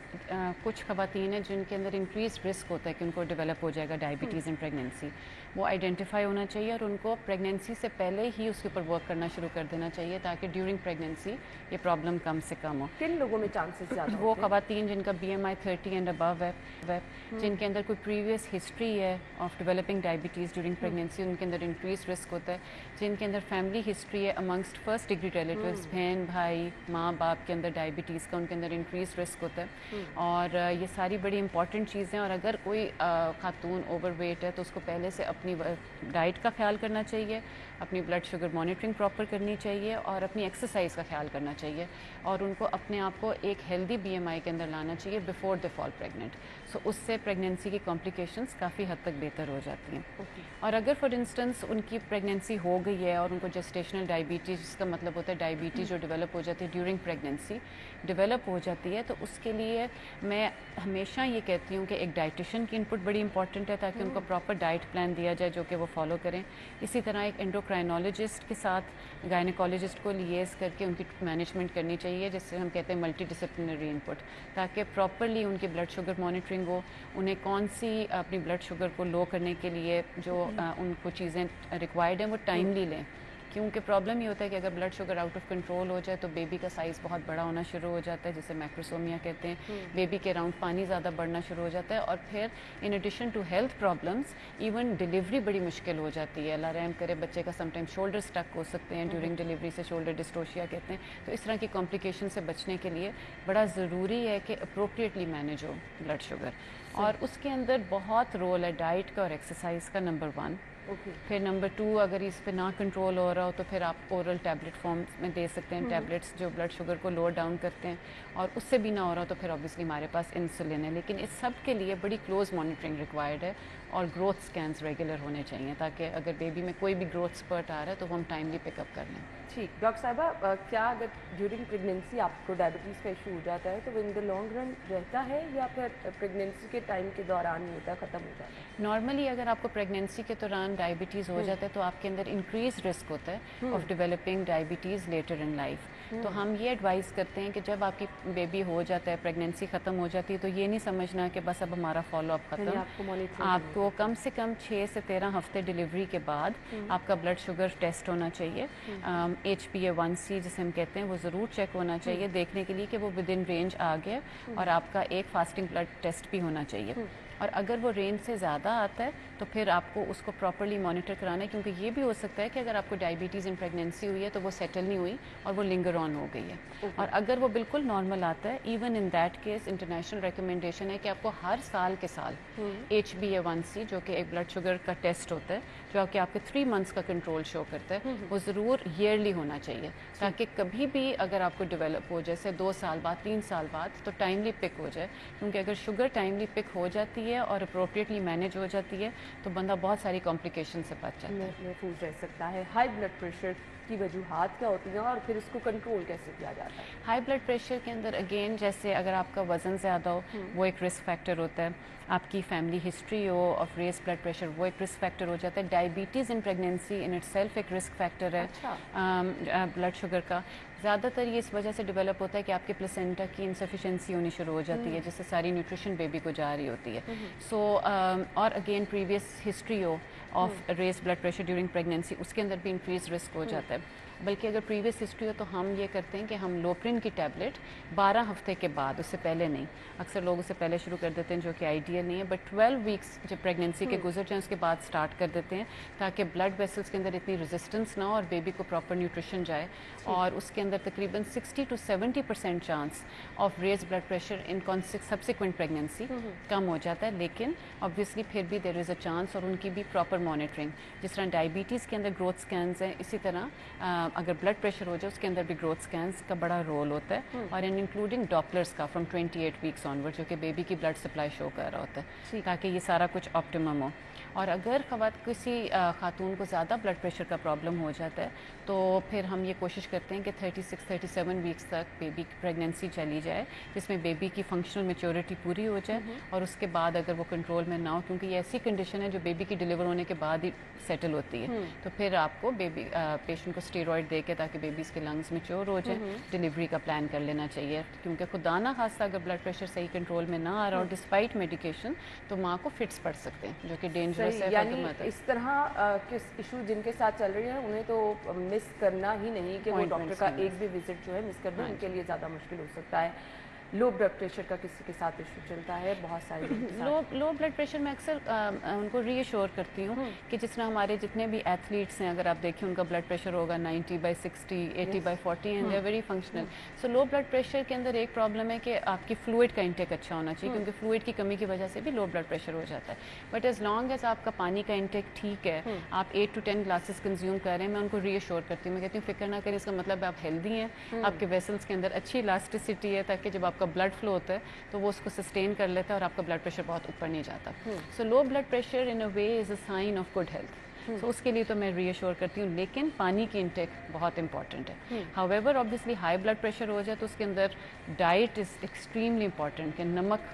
کچھ خواتین ہیں جن کے اندر انکریز رسک ہوتا ہے کہ ان کو ڈیولپ ہو جائے گا ڈائبٹیز ان پریگنینسی. وہ آئیڈینٹیفائی ہونا چاہیے اور ان کو پریگنینسی سے پہلے ہی اس کے اوپر ورک کرنا شروع کر دینا چاہیے تاکہ ڈیورنگ پریگنینسی یہ پرابلم کم سے کم ہو. کن لوگوں میں چانسز زیادہ وہ خواتین جن کا BMI 30 اینڈ ابو ہے, جن کے اندر کوئی پریویس ہسٹری ہے of developing diabetes during pregnancy, ان کے اندر انکریز رسک ہوتا ہے. جن کے اندر فیملی ہسٹری ہے امنگسٹ فرسٹ ڈگری ریلیٹیوز, بہن بھائی ماں باپ کے اندر ڈائبٹیز کا, ان کے اندر انکریز رسک ہوتا ہے. اور یہ ساری بڑی امپورٹنٹ چیزیں. اور اگر کوئی خاتون اوور ویٹ ہے تو اس کو پہلے سے اپنی ڈائٹ کا خیال کرنا چاہیے, اپنی بلڈ شوگر مانیٹرنگ پراپر کرنی چاہیے اور اپنی ایکسرسائز کا خیال کرنا چاہیے, اور ان کو اپنے آپ کو ایک ہیلدی BMI کے اندر لانا چاہیے بیفور دے فال پریگننٹ. سو اس سے پریگنینسی کی کمپلیکیشنز کافی حد تک بہتر ہو جاتی ہیں. اور اگر فار انسٹنس ان کی پریگنینسی ہو گئی ہے اور ان کو جسٹیشنل ڈائبٹیز, جس کا مطلب ہوتا ہے ڈائبٹیز جو ڈیولپ ہو جاتی ہے ڈیورنگ پریگنینسی ڈیولپ ہو جاتی ہے, تو اس کے لیے میں ہمیشہ یہ کہتی ہوں کہ ایک ڈائٹیشین کی انپٹ بڑی امپورٹنٹ ہے تاکہ ان کو پراپر ڈائٹ پلان دیا جائے جو کہ وہ فالو کریں. اسی طرح ایک اینڈوکرائنالوجسٹ کے ساتھ گائنیکالوجسٹ کو لیز کر کے ان کی مینجمنٹ کرنی چاہیے, جس سے ہم کہتے ہیں ملٹی ڈسپلنری انپٹ, تاکہ پراپرلی ان کی بلڈ شوگر مانیٹرنگ ہو. انہیں کون سی اپنی بلڈ شوگر کو لو کرنے کے لیے جو ان کو چیزیں ریکوائرڈ ہیں وہ ٹائملی لیں. کیونکہ پرابلم یہ ہوتا ہے کہ اگر blood sugar out of control ہو جائے تو بیبی کا سائز بہت بڑا ہونا شروع ہو جاتا ہے, جسے میکروسومیا کہتے ہیں. بیبی کے اراؤنڈ پانی زیادہ بڑھنا شروع ہو جاتا ہے, اور پھر in addition to health problems even delivery بڑی مشکل ہو جاتی ہے. اللہ رحم کرے, بچے کا سم ٹائم شولڈر اسٹک ہو سکتے ہیں ڈیورنگ ڈیلیوری سے, شولڈر ڈسٹوشیا کہتے ہیں. تو اس طرح کی کمپلیکیشن سے بچنے کے لیے بڑا ضروری ہے کہ اپروپریٹلی مینیج ہو بلڈ شوگر. اور اس کے اندر بہت رول ہے ڈائٹ کا اور ایکسرسائز کا, نمبر 1. پھر نمبر 2, اگر اس پہ نہ کنٹرول ہو رہا ہو تو پھر آپ اورل ٹیبلٹ فارم میں دے سکتے ہیں, ٹیبلٹس جو بلڈ شوگر کو لو ڈاؤن کرتے ہیں. اور اس سے بھی نہ ہو رہا تو پھر obviously ہمارے پاس انسولین ہے. لیکن اس سب کے لیے بڑی کلوز مانیٹرنگ ریکوائرڈ ہے, اور گروتھ اسکینس ریگولر ہونے چاہیے تاکہ اگر بیبی میں کوئی بھی گروتھ اسپرٹ آ رہا ہے تو وہ ہم ٹائملی پک اپ کر لیں. ٹھیک. ڈاکٹر صاحبہ, کیا اگر ڈیورنگ پریگنینسی آپ کو ڈائبٹیز کا ایشو ہو جاتا ہے تو وہ ان دا لانگ رن رہتا ہے یا پھر پریگنینسی کے ٹائم کے دوران ہی ہوتا ہے, ختم ہو جاتا ہے؟ نارملی اگر آپ کو پریگنینسی کے دوران ڈائبٹیز ہو جاتا ہے تو آپ کے اندر انکریز رسک ہوتا ہے of developing diabetes later in life. تو ہم یہ ایڈوائز کرتے ہیں کہ جب آپ کی بیبی ہو جاتا ہے, پریگنینسی ختم ہو جاتی ہے, تو یہ نہیں سمجھنا کہ بس اب ہمارا فالو اپ ختم. آپ کو کم سے کم 6 سے 13 ہفتے ڈیلیوری کے بعد آپ کا بلڈ شوگر ٹیسٹ ہونا چاہیے. HbA1c جسے ہم کہتے ہیں وہ ضرور چیک ہونا چاہیے دیکھنے کے لیے کہ وہ ود ان رینج آ گیا, اور آپ کا ایک فاسٹنگ بلڈ ٹیسٹ بھی ہونا چاہیے. اور اگر وہ رینج سے زیادہ آتا ہے تو پھر آپ کو اس کو پراپرلی مانیٹر کرانا ہے, کیونکہ یہ بھی ہو سکتا ہے کہ اگر آپ کو ڈائبٹیز ان پریگنینسی ہوئی ہے تو وہ سیٹل نہیں ہوئی اور وہ لنگر آن ہو گئی ہے. اور اگر وہ بالکل نارمل آتا ہے, even in that case international recommendation ہے کہ آپ کو ہر سال کے سال HbA1c جو کہ ایک بلڈ شوگر کا ٹیسٹ ہوتا ہے جو کہ آپ کے 3 منتھس کا کنٹرول شو کرتا ہے, وہ ضرور ایئرلی ہونا چاہیے تاکہ کبھی بھی اگر آپ کو ڈیولپ ہو جیسے 2 سال بعد 3 سال بعد تو ٹائملی پک ہو جائے. کیونکہ اگر شوگر ٹائملی پک ہو جاتی ہے اور اپروپریٹلی مینیج ہو جاتی ہے تو بندہ بہت ساری کمپلیکیشن سے بچ جاتا ہے, محفوظ رہ سکتا ہے. ہائی بلڈ پریشر کی وجوہات کیا ہوتی ہیں اور پھر اس کو کنٹرول کیسے کیا جاتا ہے؟ ہائی بلڈ پریشر کے اندر اگین جیسے اگر آپ کا وزن زیادہ ہو وہ ایک رسک فیکٹر ہوتا ہے, آپ کی فیملی ہسٹری ہو آف ریز بلڈ پریشر وہ ایک رسک فیکٹر ہو جاتا ہے. Diabetes in pregnancy in itself ایک رسک فیکٹر ہے بلڈ شوگر کا. زیادہ تر یہ اس وجہ سے ڈیولپ ہوتا ہے کہ آپ کے پلیسنٹا کی انسفیشنسی ہونی شروع ہو جاتی ہے, جس سے ساری نیوٹریشن بیبی کو جا رہی ہوتی ہے. سو اور اگین پریویس ہسٹری ہو of raise blood pressure during pregnancy, اس کے اندر بھی انکریز رسک ہو جاتا ہے. बल्कि अगर प्रीवियस हिस्ट्री हो तो हम ये करते हैं कि हम लोप्रिन की टैबलेट 12 हफ्ते के बाद, उससे पहले नहीं, अक्सर लोग उससे पहले शुरू कर देते हैं जो कि आइडियल नहीं है, बट 12 वीक्स जब प्रेगनेंसी के गुजर जाएँ उसके बाद स्टार्ट कर देते हैं ताकि ब्लड वेसल्स के अंदर इतनी रेजिस्टेंस ना हो और बेबी को प्रॉपर न्यूट्रिशन जाए, और उसके अंदर तकरीबन 60 to 70% chance of raise blood pressure in subsequent pregnancy कम हो जाता है। लेकिन ऑब्वियसली फिर भी देयर इज़ अ चांस, और उनकी भी प्रॉपर मॉनिटरिंग, जिस तरह डायबिटीज़ के अंदर ग्रोथ स्कैन्स हैं, इसी तरह अगर ब्लड प्रेशर हो जाए उसके अंदर भी ग्रोथ स्कैन्स का बड़ा रोल होता है, और इन इंक्लूडिंग डॉपलर्स का फ्रॉम 28 वीक्स ऑनवर्ड, जो कि बेबी की ब्लड सप्लाई शो कर रहा होता है, ताकि ये सारा कुछ ऑप्टिमम हो। और अगर किसी खातून को ज़्यादा ब्लड प्रेशर का प्रॉब्लम हो जाता है तो फिर हम ये कोशिश करते हैं कि 36-37 वीक्स तक बेबी की प्रेगनेंसी चली जाए, जिसमें बेबी की फंक्शनल मैच्योरिटी पूरी हो जाए, और उसके बाद अगर वो कंट्रोल में ना हो, क्योंकि ये ऐसी कंडीशन है जो बेबी की डिलीवर होने के बाद ही सेटल होती है, तो फिर आपको बेबी पेशेंट को स्टेरॉइड दे के, ताकि बेबीज़ के लंग्स मैच्योर हो जाए, डिलीवरी का प्लान कर लेना चाहिए। क्योंकि खुदा ना खास्ता अगर ब्लड प्रेशर सही कंट्रोल में ना आ रहा हो डिस्पाइट मेडिकेशन, तो माँ को फिट्स पड़ सकते हैं, जो कि डेंजरस है। यानी इस तरह किस इशू जिनके साथ चल रही है उन्हें तो मिस करना ही नहीं कि वो डॉक्टर का एक भी विजिट जो है मिस कर दें, उनके लिए ज़्यादा मुश्किल हो सकता है। लो ब्लड प्रेशर का किसी के साथ इशू चलता है, बहुत सारे लो ब्लड प्रेशर में अक्सर उनको रीअश्योर करती हूँ कि जिस तरह हमारे जितने भी एथलीट्स हैं, अगर आप देखिए उनका ब्लड प्रेशर होगा 90/60, 80/40 and they are very functional. So low blood pressure के अंदर एक प्रॉब्लम है कि आपकी फ्लूइड का इंटेक अच्छा होना चाहिए, क्योंकि फ्लूइड की कमी की वजह से भी लो ब्लड प्रेशर हो जाता है। बट एज लॉन्ग एज आपका पानी का इंटेक ठीक है, आप 8 to 10 ग्लासेस कंज्यूम कर रहे हैं, मैं उनको रीअश्योर करती हूँ, मैं कहती हूँ फिक्र ना करें, इसका मतलब आप हेल्दी हैं, आपके वेसल्स के अंदर अच्छी इलास्टिसिटी है, ताकि जब आपका ब्लड फ्लो होता है तो वो उसको सस्टेन कर लेता है और आपका ब्लड प्रेशर बहुत ऊपर नहीं जाता। So low blood pressure in a way is a sign of good health. So उसके लिए तो मैं रीअश्योर करती हूँ, लेकिन पानी की इंटेक बहुत इंपॉर्टेंट है। However obviously high blood pressure हो जाए तो उसके अंदर डाइट इज़ एक्सट्रीमली इंपॉर्टेंट, कि नमक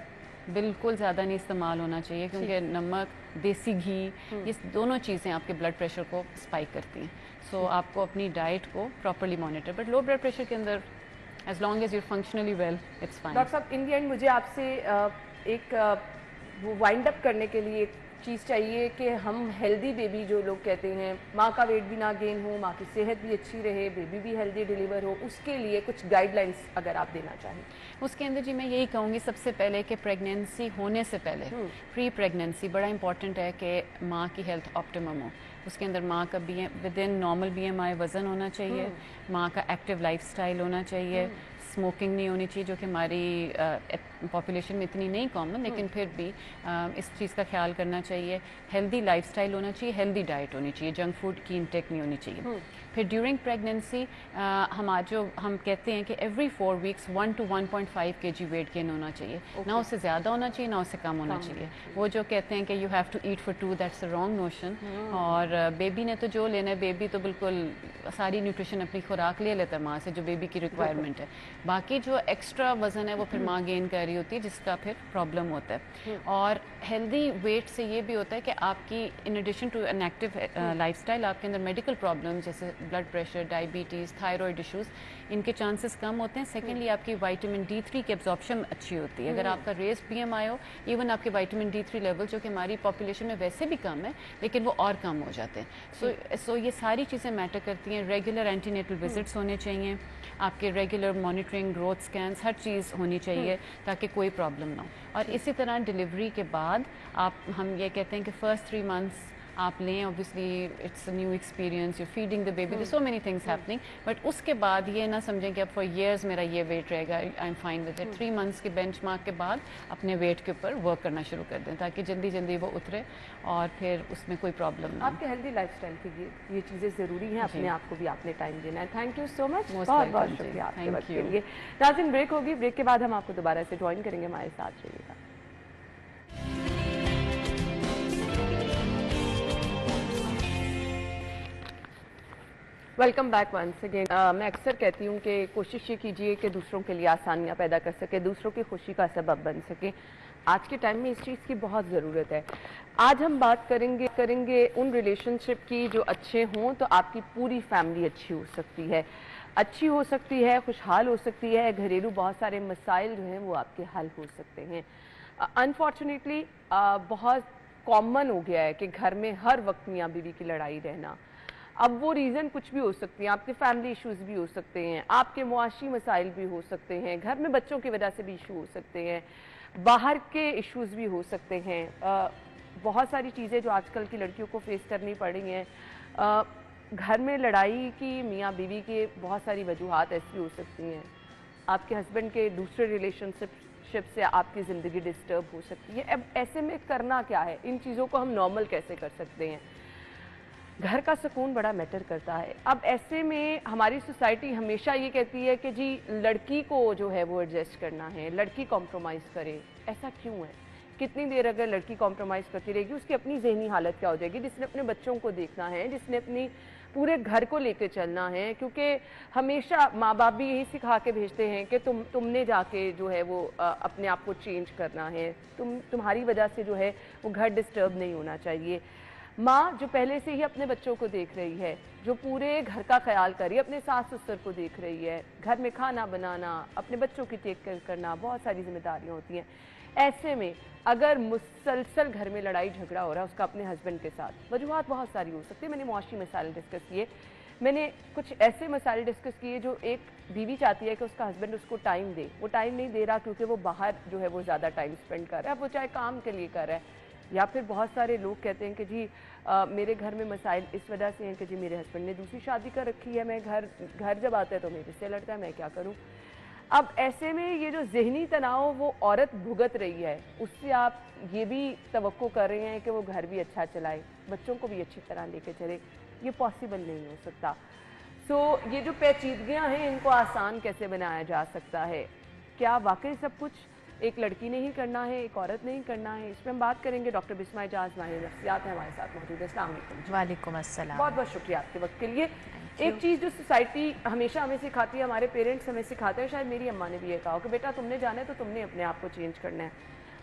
बिल्कुल ज़्यादा नहीं इस्तेमाल होना चाहिए, क्योंकि नमक, देसी घी, ये दोनों चीज़ें आपके ब्लड प्रेशर को स्पाइक करती हैं। सो आपको अपनी डाइट को properly monitor, but low blood pressure के अंदर as long as you're functionally well, it's fine. Doctor साहब, इन द एंड मुझे आपसे एक वो वाइंड अप करने के लिए एक चीज़ चाहिए कि हम हेल्दी बेबी, जो लोग कहते हैं माँ का वेट भी ना गेन हो, माँ की सेहत भी अच्छी रहे, बेबी भी हेल्दी डिलीवर हो, उसके लिए कुछ गाइडलाइंस अगर आप देना चाहें। उसके अंदर जी मैं यही कहूँगी सबसे पहले कि प्रेगनेंसी होने से पहले प्री प्रेगनेंसी बड़ा इंपॉर्टेंट है कि माँ की हेल्थ ऑप्टिमम हो। उसके अंदर माँ का विद इन नॉर्मल BMI वज़न होना चाहिए, माँ का एक्टिव लाइफस्टाइल होना चाहिए, स्मोकिंग नहीं होनी चाहिए, जो कि हमारी पॉपुलेशन में इतनी नहीं कॉमन, लेकिन फिर भी इस चीज़ का ख्याल करना चाहिए। हेल्दी लाइफस्टाइल होना चाहिए, हेल्दी डाइट होनी चाहिए, जंक फूड की इंटेक नहीं होनी चाहिए। फिर ड्यूरिंग प्रेगनेंसी हम कहते हैं कि every 4 weeks 1 to 1.5 kg weight gain होना चाहिए, ना उससे ज़्यादा होना चाहिए ना उससे कम होना चाहिए। वो जो कहते हैं कि you have to eat for 2, that's a wrong notion. और बेबी ने तो जो लेना है, बेबी तो बिल्कुल सारी न्यूट्रिशन अपनी खुराक ले लेता है माँ से, जो बेबी की रिक्वायरमेंट है। बाकी जो एक्स्ट्रा वज़न है वो फिर माँ गेन कर रही होती है, जिसका फिर प्रॉब्लम होता है। और हेल्दी वेट से ये भी होता है कि आपकी in addition to an active lifestyle, आपके अंदर मेडिकल प्रॉब्लम जैसे blood pressure, diabetes, thyroid issues, इनके चांसेस कम होते हैं। सेकेंडली आपकी विटामिन D3 की एब्जॉर्प्शन अच्छी होती है। अगर आपका रेज BMI हो, इवन आपके विटामिन D3 लेवल, जो कि हमारी पॉपुलेशन में वैसे भी कम है, लेकिन वो और कम हो जाते हैं। सो ये सारी चीज़ें मैटर करती हैं। रेगुलर एंटीनेटल विजिट्स होने चाहिए, आपके रेगुलर मॉनिटरिंग, ग्रोथ स्कैन्स, हर चीज़ होनी चाहिए ताकि कोई प्रॉब्लम ना हो। और इसी तरह डिलीवरी के बाद हम ये कहते हैं कि फर्स्ट 3 मंथ्स आप लें। Obviously it's a new experience, you feeding the baby, so many things happening, but उसके बाद ये ना समझें कि अब फॉर ईयर्स मेरा ये वेट रहेगा, I am fine with it. 3 months के बेंचमार्क के बाद अपने वेट के ऊपर वर्क करना शुरू कर दें, ताकि जल्दी जल्दी वो उतरे और फिर उसमें कोई प्रॉब्लम ना। आपके हेल्दी लाइफस्टाइल की ये चीज़ें ज़रूरी हैं, अपने आप को भी आपने टाइम देना है। थैंक यू सो मच, बहुत बहुत शुक्रिया आपके वक्त के लिए। नाज़रीन, ब्रेक होगी, ब्रेक के बाद हम आपको दोबारा से ज्वाइन करेंगे, हमारे साथ रहिएगा। Welcome back once again. मैं अक्सर कहती हूँ कि कोशिश ये कीजिए कि दूसरों के लिए आसानियाँ पैदा कर सके, दूसरों की खुशी का सबब बन सके। आज के टाइम में इस चीज़ की बहुत ज़रूरत है। आज हम बात करेंगे उन रिलेशनशिप की जो अच्छे हों तो आपकी पूरी फैमिली अच्छी हो सकती है, खुशहाल हो सकती है, घरेलू बहुत सारे मसाइल जो हैं वो आपके हल हो सकते हैं। अनफॉर्चुनेटली बहुत कॉमन हो गया है कि घर में हर वक्त मियाँ बीवी की लड़ाई रहना। اب وہ ریزن کچھ بھی ہو سکتی ہیں, آپ کے فیملی ایشوز بھی ہو سکتے ہیں, آپ کے معاشی مسائل بھی ہو سکتے ہیں, گھر میں بچوں کی وجہ سے بھی ایشو ہو سکتے ہیں, باہر کے ایشوز بھی ہو سکتے ہیں, بہت ساری چیزیں جو آج کل کی لڑکیوں کو فیس کرنی پڑ رہی ہیں. گھر میں لڑائی کی میاں بیوی کی بہت ساری وجوہات ایسی ہو سکتی ہیں, آپ کے ہسبینڈ کے دوسرے ریلیشن شپ سے آپ کی زندگی ڈسٹرب ہو سکتی ہے. اب ایسے میں کرنا کیا ہے, ان چیزوں کو ہم نارمل کیسے کر سکتے ہیں؟ گھر کا سکون بڑا میٹر کرتا ہے. اب ایسے میں ہماری سوسائٹی ہمیشہ یہ کہتی ہے کہ جی لڑکی کو جو ہے وہ ایڈجسٹ کرنا ہے, لڑکی کمپرومائز کرے. ایسا کیوں ہے؟ کتنی دیر اگر لڑکی کمپرومائز کرتی رہے گی, اس کی اپنی ذہنی حالت کیا ہو جائے گی, جس نے اپنے بچوں کو دیکھنا ہے, جس نے اپنی پورے گھر کو لے کے چلنا ہے. کیونکہ ہمیشہ ماں باپ بھی یہی سکھا کے بھیجتے ہیں کہ تم نے جا کے جو ہے وہ اپنے آپ کو چینج کرنا ہے, تمہاری وجہ سے جو ہے وہ گھر ڈسٹرب نہیں ہونا چاہیے. ماں جو پہلے سے ہی اپنے بچوں کو دیکھ رہی ہے, جو پورے گھر کا خیال کر رہی ہے, اپنے ساس سسر کو دیکھ رہی ہے, گھر میں کھانا بنانا, اپنے بچوں کی ٹیک کیئر کرنا, بہت ساری ذمہ داریاں ہوتی ہیں. ایسے میں اگر مسلسل گھر میں لڑائی جھگڑا ہو رہا ہے اس کا اپنے ہسبینڈ کے ساتھ, وجوہات بہت ساری ہو سکتی ہیں. میں نے معاشی مسائل ڈسکس کیے, میں نے کچھ ایسے مسائل ڈسکس کیے جو ایک بیوی چاہتی ہے کہ اس کا ہسبینڈ اس کو ٹائم دے, وہ ٹائم نہیں دے رہا کیونکہ وہ باہر جو ہے وہ زیادہ ٹائم اسپینڈ کر رہا ہے, وہ چاہے کام کے لیے کر رہا ہے, یا پھر بہت سارے لوگ کہتے ہیں کہ جی میرے گھر میں مسائل اس وجہ سے ہیں کہ جی میرے ہسبینڈ نے دوسری شادی کر رکھی ہے, میں گھر جب آتا ہے تو میرے سے لڑتا ہے, میں کیا کروں. اب ایسے میں یہ جو ذہنی تناؤ وہ عورت بھگت رہی ہے, اس سے آپ یہ بھی توقع کر رہے ہیں کہ وہ گھر بھی اچھا چلائے, بچوں کو بھی اچھی طرح لے کے چلے, یہ پاسبل نہیں ہو سکتا. سو یہ جو پیچیدگیاں ہیں ان کو آسان کیسے بنایا جا سکتا ہے؟ کیا واقعی سب کچھ ایک لڑکی نے ہی کرنا ہے, ایک عورت نے ہی کرنا ہے؟ اس پہ ہم بات کریں گے. ڈاکٹر بسمہ اجاز ماہر نفسیات ہیں ہمارے ساتھ موجود ہے. السلام علیکم. وعلیکم السلام. بہت بہت شکریہ آپ کے وقت کے لیے. ایک چیز جو سوسائٹی ہمیشہ ہمیں سکھاتی ہے, ہمارے پیرنٹس ہمیں سکھاتے ہیں, شاید میری اماں نے بھی یہ کہا کہ بیٹا تم نے جانا ہے تو تم نے اپنے آپ کو چینج کرنا ہے.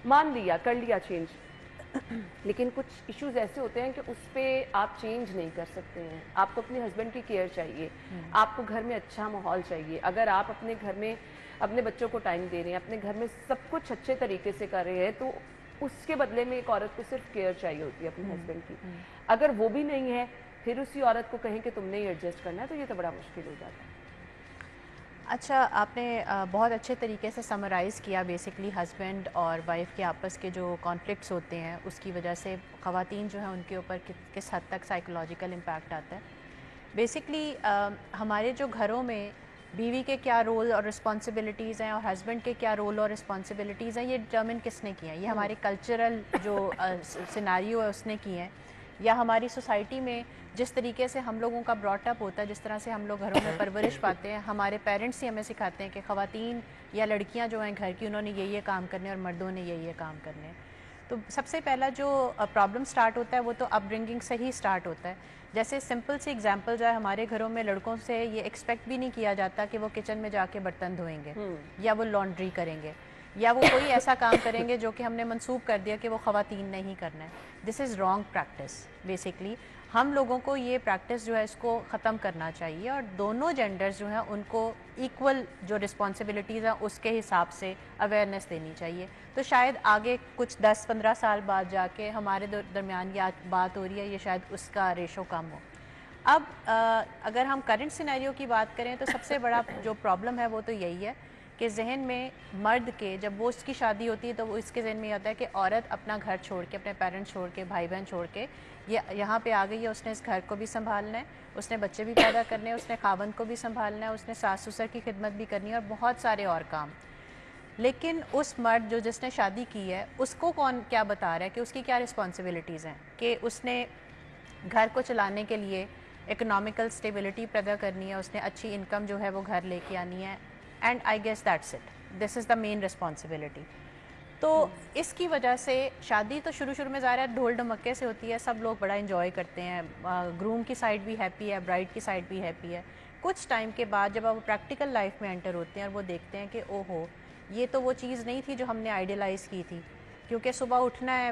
مان لیا, کر لیا چینج, لیکن کچھ ایشوز ایسے ہوتے ہیں کہ اس پہ آپ چینج نہیں کر سکتے ہیں. آپ کو اپنے ہسبینڈ کی کیئر چاہیے, آپ کو گھر میں اچھا ماحول چاہیے. اگر آپ اپنے گھر میں اپنے بچوں کو ٹائم دے رہے ہیں, اپنے گھر میں سب کچھ اچھے طریقے سے کر رہے ہیں, تو اس کے بدلے میں ایک عورت کو صرف کیئر چاہیے ہوتی ہے اپنے ہسبینڈ کی. اگر وہ بھی نہیں ہے, پھر اسی عورت کو کہیں کہ تم نے ہی ایڈجسٹ کرنا ہے, تو یہ تو بڑا مشکل ہو جاتا ہے. اچھا, آپ نے بہت اچھے طریقے سے سمرائز کیا بیسکلی ہسبینڈ اور وائف کے آپس کے جو کانفلکٹس ہوتے ہیں اس کی وجہ سے خواتین جو ہیں ان کے اوپر کس حد تک سائیکولوجیکل امپیکٹ آتا ہے. بیسکلی ہمارے جو گھروں میں بیوی کے کیا رول اور رسپانسبلٹیز ہیں اور ہسبینڈ کے کیا رول اور رسپانسبلٹیز ہیں, یہ ڈٹرمن کس نے کی ہیں؟ یہ ہمارے کلچرل جو سیناریو ہے اس نے کی ہیں, یا ہماری سوسائٹی میں جس طریقے سے ہم لوگوں کا براٹ اپ ہوتا ہے, جس طرح سے ہم لوگ گھروں میں پرورش پاتے ہیں, ہمارے پیرنٹس ہی ہمیں سکھاتے ہیں کہ خواتین یا لڑکیاں جو ہیں گھر کی انہوں نے یہ کام کرنے اور مردوں نے یہ کام کرنے. تو سب سے پہلا جو پرابلم سٹارٹ ہوتا ہے وہ تو اپ برنگنگ سے ہی سٹارٹ ہوتا ہے. جیسے سمپل سی ایگزامپل جو ہے, ہمارے گھروں میں لڑکوں سے یہ ایکسپیکٹ بھی نہیں کیا جاتا کہ وہ کچن میں جا کے برتن دھوئیں گے یا وہ لانڈری کریں گے یا وہ کوئی ایسا کام کریں گے جو کہ ہم نے منسوب کر دیا کہ وہ خواتین نے ہی کرنا ہے. This is wrong practice. Basically ہم لوگوں کو یہ پریکٹس جو ہے اس کو ختم کرنا چاہیے, اور دونوں جینڈرز جو ہیں ان کو ایکول جو رسپانسبلٹیز ہیں اس کے حساب سے اویئرنیس دینی چاہیے. تو شاید آگے کچھ 10-15 سال بعد جا کے ہمارے درمیان یہ بات ہو رہی ہے, یہ شاید اس کا ریشو کم ہو. اب اگر ہم کرنٹ سینیریو کی بات کریں تو سب سے بڑا جو پرابلم ہے وہ تو یہی ہے کہ ذہن میں مرد کے جب وہ اس کی شادی ہوتی ہے تو وہ اس کے ذہن میں یہ ہوتا ہے کہ عورت اپنا گھر چھوڑ کے, اپنے پیرنٹس چھوڑ کے, بھائی بہن چھوڑ کے یہاں پہ آ گئی ہے, اس نے اس گھر کو بھی سنبھالنا ہے, اس نے بچے بھی پیدا کرنے ہیں, اس نے خاوند کو بھی سنبھالنا ہے, اس نے ساس سسر کی خدمت بھی کرنی ہے اور بہت سارے اور کام. لیکن اس مرد جس نے شادی کی ہے اس کو کون کیا بتا رہا ہے کہ اس کی کیا رسپانسبلٹیز ہیں, کہ اس نے گھر کو چلانے کے لیے اکنامیکل سٹیبلٹی پیدا کرنی ہے, اس نے اچھی انکم جو ہے وہ گھر لے کے آنی ہے. And I guess that's it, this is the main responsibility. تو اس کی وجہ سے شادی تو شروع میں ظاہر ہے ڈھول ڈھمکے سے ہوتی ہے, سب لوگ بڑا انجوائے کرتے ہیں, گروم کی سائڈ بھی ہیپی ہے, برائڈ کی سائڈ بھی ہیپی ہے. کچھ ٹائم کے بعد جب وہ پریکٹیکل لائف میں انٹر ہوتے ہیں اور وہ دیکھتے ہیں کہ او ہو یہ تو وہ چیز نہیں تھی جو ہم نے آئیڈیلائز کی تھی, क्योंकि सुबह उठना है,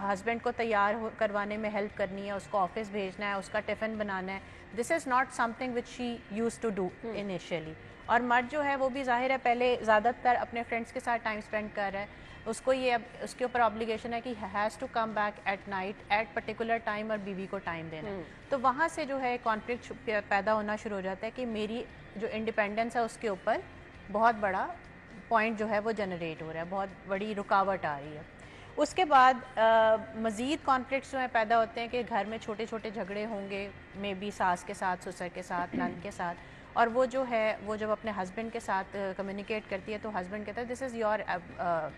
हस्बैंड को तैयार करवाने में हेल्प करनी है, उसको ऑफिस भेजना है, उसका टिफ़िन बनाना है. This is not something which she use to do initially. और मर्द जो है वो भी ज़ाहिर है पहले ज़्यादातर अपने फ्रेंड्स के साथ टाइम स्पेंड कर रहा है, उसको ये अब उसके ऊपर ऑब्लिगेशन है कि has to come back at night at particular time और बीवी को टाइम देना है. तो वहाँ से जो है कॉन्फ्लिक्ट पैदा होना शुरू हो जाता है कि मेरी जो इंडिपेंडेंस है उसके ऊपर बहुत बड़ा पॉइंट जो है वो जनरेट हो रहा है, बहुत बड़ी रुकावट आ रही है. उसके बाद मज़ीद कॉन्फ्लिक्ट्स जो हैं पैदा होते हैं कि घर में छोटे छोटे झगड़े होंगे, मे बी सास के साथ, ससुर के साथ, नंद के साथ, और वो जो है वो जब अपने हस्बैंड के साथ कम्युनिकेट करती है तो हस्बैंड कहता है this is your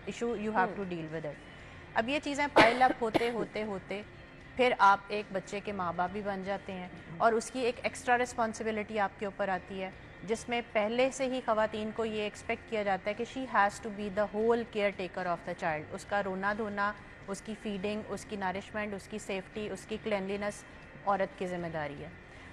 issue, you have to deal with it. अब ये चीज़ें पाइल अप होते होते होते फिर आप एक बच्चे के माँ बाप भी बन जाते हैं और उसकी एक एक्स्ट्रा रिस्पॉन्सिबिलिटी आपके ऊपर आती है, जिसमें पहले से ही ख़वातीन को ये एक्सपेक्ट किया जाता है कि she has to be the whole caretaker of the child. उसका रोना धोना, उसकी फीडिंग, उसकी नरिशमेंट, उसकी सेफ्टी, उसकी क्लिनलीनेस औरत की ज़िम्मेदारी है.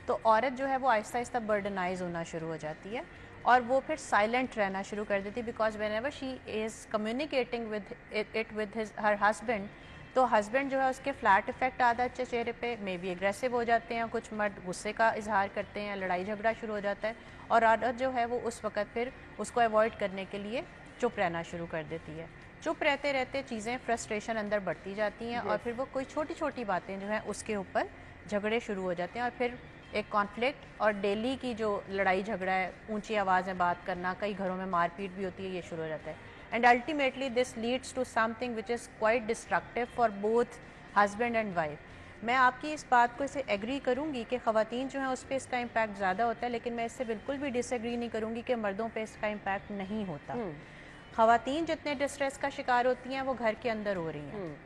तो औरत जो है वो आहिस्ता आहिस्ता बर्डनाइज होना शुरू हो जाती है और वो फिर साइलेंट रहना शुरू कर देती है, because when ever she is communicating with it with her husband, तो हस्बैंड जो है उसके फ्लैट इफेक्ट आता है चेहरे पे, मे बी एग्रेसिव हो जाते हैं, कुछ मर्द गुस्से का इजहार करते हैं, लड़ाई झगड़ा शुरू हो जाता है, और औरत जो है वो उस वक़्त फिर उसको अवॉइड करने के लिए चुप रहना शुरू कर देती है. चुप रहते रहते चीज़ें फ्रस्ट्रेशन अंदर बढ़ती जाती हैं और फिर वो कोई छोटी छोटी बातें जो हैं उसके ऊपर झगड़े शुरू हो जाते हैं और फिर एक कॉन्फ्लिक्ट और डेली की जो लड़ाई झगड़ा है, ऊंची आवाज़ में बात करना, कई घरों में मारपीट भी होती है, ये शुरू हो जाता है. And ultimately this leads to something which is quite destructive for both husband and wife. मैं आपकी इस बात को इसे एग्री करूंगी कि ख़वातीन जो हैं उस पर इसका इम्पैक्ट ज़्यादा होता है, लेकिन मैं इससे बिल्कुल भी डिसएग्री नहीं करूंगी कि मर्दों पे इसका इम्पैक्ट नहीं होता. ख़वातीन जितने डिस्ट्रेस का शिकार होती हैं वो घर के अंदर हो रही हैं,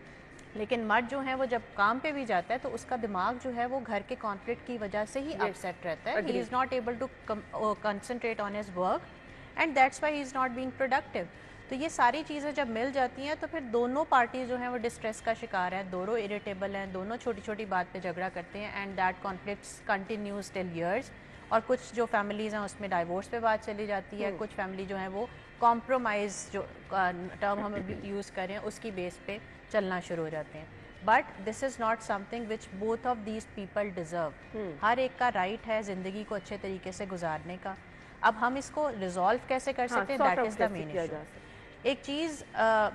लेकिन मर्द जो है वो जब काम पे भी जाता है तो उसका दिमाग जो है वो घर के कॉन्फ्लिक्ट की वजह से ही अपसेट रहता है. He is not able to concentrate on his work and that's why he is not being productive. तो ये सारी चीज़ें जब मिल जाती हैं तो फिर दोनों पार्टी जो हैं वो डिस्ट्रेस का शिकार है, दोनों इरिटेबल हैं, दोनों छोटी छोटी बात पे झगड़ा करते हैं and that conflicts continues till years. और कुछ जो फैमिलीज़ हैं उसमें डाइवोर्स पे बात चली जाती है, कुछ फैमिली जो है वो कॉम्प्रोमाइज़ जो टर्म हम यूज़ करें उसकी बेस पे चलना शुरू हो जाते हैं. But this is not something which both of these people deserve. हर एक का राइट है ज़िंदगी को अच्छे तरीके से गुजारने का. अब हम इसको रिजॉल्व कैसे कर सकते हैं, that is the main issue. एक चीज़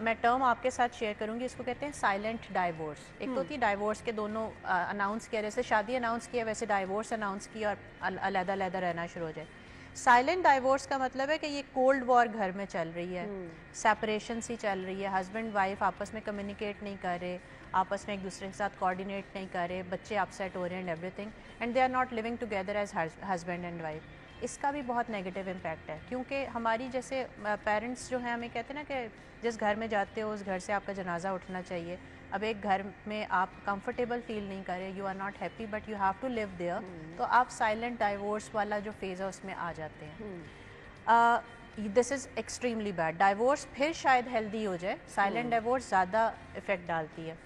मैं टर्म आपके साथ शेयर करूंगी, इसको कहते हैं साइलेंट डाइवोर्स. एक तो होती है डाइवोर्स के दोनों अनाउंस किया, जैसे शादी अनाउंस किया वैसे डाइवोर्स अनाउंस किया और अलग अलग रहना शुरू हो जाए. साइलेंट डाइवोर्स का मतलब है कि ये कोल्ड वॉर घर में चल रही है, सेपरेशन सी चल रही है, हस्बैंड वाइफ आपस में कम्युनिकेट नहीं कर रहे, आपस में एक दूसरे के साथ कोऑर्डिनेट नहीं कर रहे, बच्चे अपसेट हो रहे हैं and everything, and they are not living together as husband and wife. इसका भी बहुत नेगेटिव इम्पैक्ट है, क्योंकि हमारी जैसे पेरेंट्स जो हैं हमें कहते हैं ना कि जिस घर में जाते हो उस घर से आपका जनाजा उठना चाहिए. अब एक घर में आप कंफर्टेबल फील नहीं कर रहे, you are not happy but you have to live there, तो आप साइलेंट डाइवोर्स वाला जो फेज़ है उसमें आ जाते हैं. This is extremely bad. Divorce फिर शायद हेल्दी हो जाए, साइलेंट डाइवोर्स ज़्यादा इफ़ेक्ट डालती है.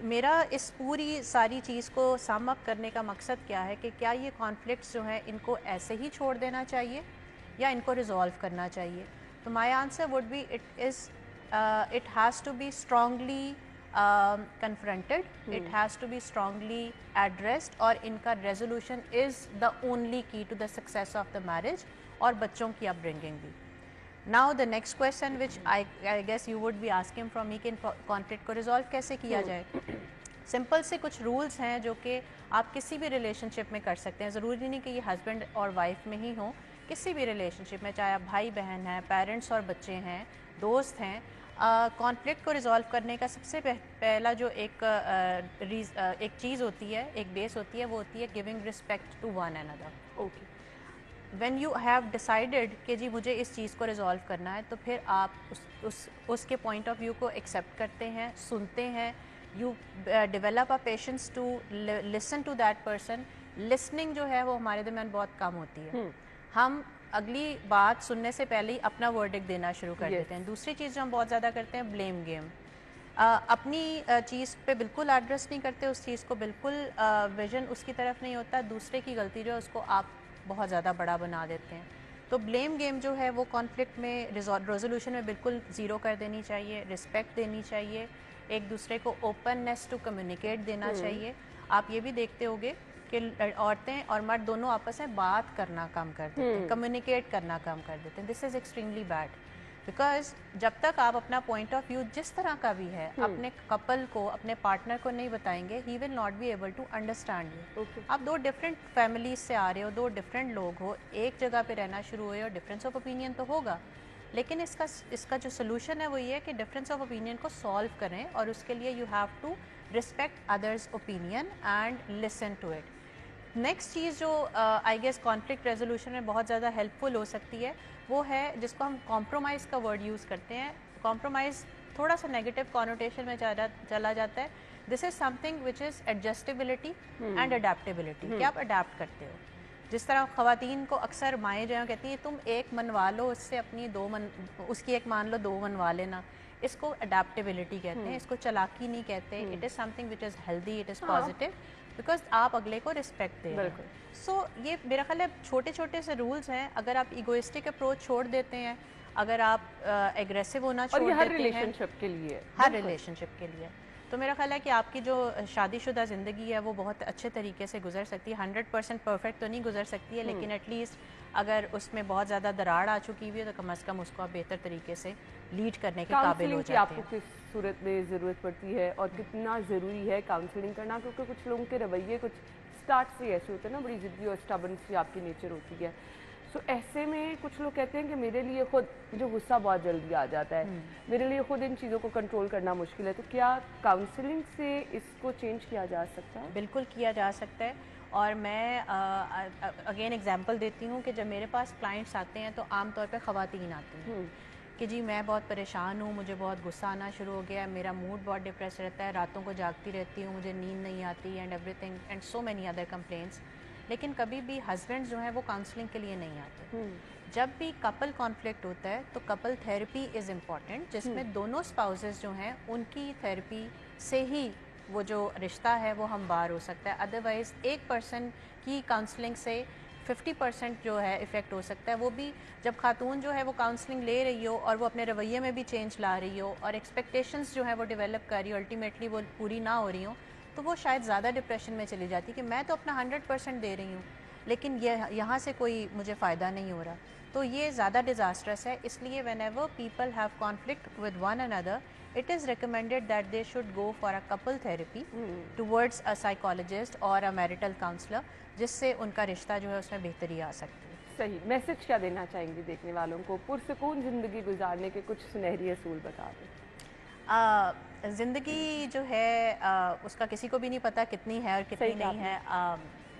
मेरा इस पूरी सारी चीज़ को सम अप करने का मकसद क्या है कि क्या ये कॉन्फ्लिक्ट्स जो हैं इनको ऐसे ही छोड़ देना चाहिए या इनको रिजॉल्व करना चाहिए. तो my answer would be it has to be strongly confronted, it has to be strongly addressed, और इनका resolution is the only key to the success of the marriage और बच्चों की upbringing भी. Now the next question which I guess you would be asking from me कि conflict को resolve कैसे किया जाए. सिंपल से कुछ रूल्स हैं जो कि आप किसी भी रिलेशनशिप में कर सकते हैं. ज़रूरी नहीं कि ये हस्बैंड और वाइफ में ही हो, किसी भी रिलेशनशिप में, चाहे आप भाई बहन हैं, पेरेंट्स और बच्चे हैं, दोस्त हैं. कॉन्फ्लिक्ट को रिजॉल्व करने का सबसे पहला जो एक चीज़ होती है, एक बेस होती है, वो होती है giving respect to one another. Okay, when you have decided कि जी मुझे इस चीज़ को रिजॉल्व करना है, तो फिर आप उसके पॉइंट ऑफ व्यू को एक्सेप्ट करते हैं, सुनते हैं. You develop a patience to listen to that person. Listening जो है वो हमारे दरमियान बहुत कम होती है. हम अगली बात सुनने से पहले ही अपना वर्डिक्ट देना शुरू कर देते हैं. दूसरी चीज़ जो हम बहुत ज़्यादा करते हैं, ब्लेम गेम. अपनी चीज़ पे बिल्कुल एड्रेस नहीं करते, उस चीज़ को बिल्कुल विजन उसकी तरफ नहीं होता, दूसरे की गलती जो है उसको आप बहुत ज़्यादा बड़ा बना देते हैं. تو بلیم گیم جو ہے وہ کانفلکٹ میں ریزولوشن میں بالکل زیرو کر دینی چاہیے. رسپیکٹ دینی چاہیے, ایک دوسرے کو اوپننیس ٹو کمیونیکیٹ دینا چاہیے. آپ یہ بھی دیکھتے ہوگے کہ عورتیں اور مرد دونوں آپس میں بات کرنا کم کر دیتے ہیں, کمیونیکیٹ کرنا کم کر دیتے ہیں. دس از ایکسٹریملی بیڈ, بیکاز جب تک آپ اپنا پوائنٹ آف ویو جس طرح کا بھی ہے اپنے کپل کو, اپنے پارٹنر کو نہیں بتائیں گے, he will not be able to understand you. آپ دو ڈفرینٹ فیملیز سے آ رہے ہو, دو ڈفرینٹ لوگ ہو, ایک جگہ پہ رہنا شروع ہوئے اور ڈفرینس آف اوپینین تو ہوگا, لیکن اس کا جو سلوشن ہے وہ یہ ہے کہ ڈفرینس آف اوپینین کو سالو کریں, اور اس کے لیے you have to respect others opinion and listen to it. Next چیز جو آئی گیس کانفلکٹ ریزولوشن میں بہت زیادہ ہیلپ فل ہو سکتی ہے وہ ہے جس کو ہم کمپرومائز کا ورڈ یوز کرتے ہیں. کمپرومائز تھوڑا سا نیگیٹو کانوٹیشن میں چلا جاتا ہے. This is something which is adjustability and adaptability, کہ آپ اڈیپٹ کرتے ہو. جس طرح خواتین کو اکثر مائیں جو ہیں کہتی ہیں تم ایک منوا لو, اس سے اپنی اس کی ایک مان لو, دو منوا لینا. اس کو اڈیپٹیبلٹی کہتے ہیں, اس کو چالاکی نہیں کہتے. It is something which is healthy, it is positive, because آپ اگلے کو رسپیکٹ دیں. سو یہ میرا خیال ہے چھوٹے چھوٹے سے رولز ہیں. اگر آپ ایگوئسٹک اپروچ چھوڑ دیتے ہیں, اگر آپ ایگریسو ہونا چھوڑ دیتے ہیں, ہر ریلیشن شپ کے لیے, ہر ریلیشن شپ کے لیے, تو میرا خیال ہے کہ آپ کی جو شادی شدہ زندگی ہے وہ بہت اچھے طریقے سے گزر سکتی ہے. 100% پرفیکٹ تو نہیں گزر سکتی ہے, لیکن ایٹ لیسٹ اگر اس میں بہت زیادہ دراڑ آ چکی ہوئی ہے تو کم از کم اس کو آپ بہتر طریقے سے لیڈ کرنے کے قابل ہو جاتے ہیں. آپ کو کس صورت میں ضرورت پڑتی ہے اور کتنا ضروری ہے کاؤنسلنگ کرنا, کیونکہ کچھ لوگوں کے رویے کچھ اسٹارٹ سے ایسے ہوتے ہیں نا, بڑی ضدی اور اسٹبرن سی آپ کی نیچر ہوتی ہے. سو ایسے میں کچھ لوگ کہتے ہیں کہ میرے لیے خود جو غصہ بہت جلدی آ جاتا ہے, میرے لیے خود ان چیزوں کو کنٹرول کرنا مشکل ہے, تو کیا کاؤنسلنگ سے اس کو چینج کیا جا سکتا ہے؟ بالکل کیا جا سکتا ہے. اور میں اگین ایگزامپل دیتی ہوں کہ جب میرے پاس کلائنٹس آتے ہیں تو عام طور پہ خواتین آتی ہیں کہ جی میں بہت پریشان ہوں, مجھے بہت غصہ آنا شروع ہو گیا ہے, میرا موڈ بہت ڈپریس رہتا ہے, راتوں کو جاگتی رہتی ہوں, مجھے نیند نہیں آتی, and every thing and so many other complaints. لیکن کبھی بھی ہسبینڈ جو ہیں وہ کاؤنسلنگ کے لیے نہیں آتے. جب بھی کپل کانفلکٹ ہوتا ہے تو کپل تھیراپی از امپورٹنٹ, جس میں دونوں اسپاؤزز جو ہیں ان کی تھیراپی سے ہی وہ جو رشتہ ہے وہ ہم باہر ہو سکتا ہے. ادروائز ایک پرسن کی کاؤنسلنگ سے 50% جو ہے افیکٹ ہو سکتا ہے. وہ بھی جب خاتون جو ہے وہ کاؤنسلنگ لے رہی ہو اور وہ اپنے رویے میں بھی چینج لا رہی ہو اور ایکسپیکٹیشنز جو ہے وہ ڈیولپ کر رہی ہو, الٹیمیٹلی وہ پوری نہ ہو رہی ہوں, تو وہ شاید زیادہ ڈپریشن میں چلی جاتی کہ میں تو اپنا 100% دے رہی ہوں لیکن یہاں سے کوئی مجھے فائدہ نہیں ہو رہا. تو یہ زیادہ ڈیزاسٹرس ہے. اس لیے when ever people have conflict with one another, it is recommended that they should go for a couple therapy towards a psychologist or a marital counselor, جس سے ان کا رشتہ جو ہے اس میں بہتری آ سکتی ہے. صحیح. میسج کیا دینا چاہیں گی دیکھنے والوں کو پرسکون زندگی گزارنے کے کچھ سنہری اصول بتا دیں؟ زندگی جو ہے اس کا کسی کو بھی نہیں پتہ کتنی ہے اور کتنی نہیں ہے.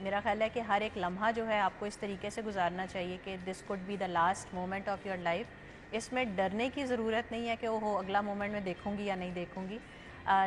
میرا خیال ہے کہ ہر ایک لمحہ جو ہے آپ کو اس طریقے سے گزارنا چاہیے کہ this could be the last moment of your life. اس میں ڈرنے کی ضرورت نہیں ہے کہ وہ اگلا مومنٹ میں دیکھوں گی یا نہیں دیکھوں گی,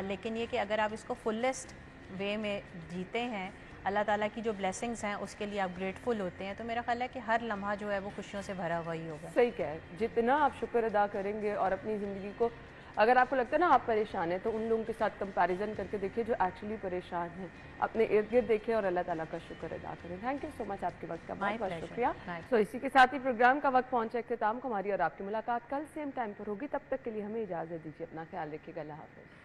لیکن یہ کہ اگر آپ اس کو فلیسٹ وے میں جیتے ہیں, اللہ تعالیٰ کی جو بلیسنگز ہیں اس کے لیے آپ گریٹفل ہوتے ہیں, تو میرا خیال ہے کہ ہر لمحہ جو ہے وہ خوشیوں سے بھرا ہوا ہی ہوگا. صحیح کہہ, جتنا آپ شکر ادا کریں گے اور اپنی زندگی کو, اگر آپ کو لگتا ہے نا آپ پریشان ہیں, تو ان لوگوں کے ساتھ کمپیریزن کر کے دیکھیں جو ایکچولی پریشان ہیں, اپنے ارد گرد دیکھیں اور اللہ تعالیٰ کا شکر ادا کریں. تھینک یو سو مچ, آپ کے وقت کا بہت بہت شکریہ. تو اسی کے ساتھ ہی پروگرام کا وقت پہنچا اختتام کو. ہماری اور آپ کی ملاقات کل سیم ٹائم پر ہوگی. تب تک کے لیے ہمیں اجازت دیجیے. اپنا خیال رکھیے گا. اللہ حافظ.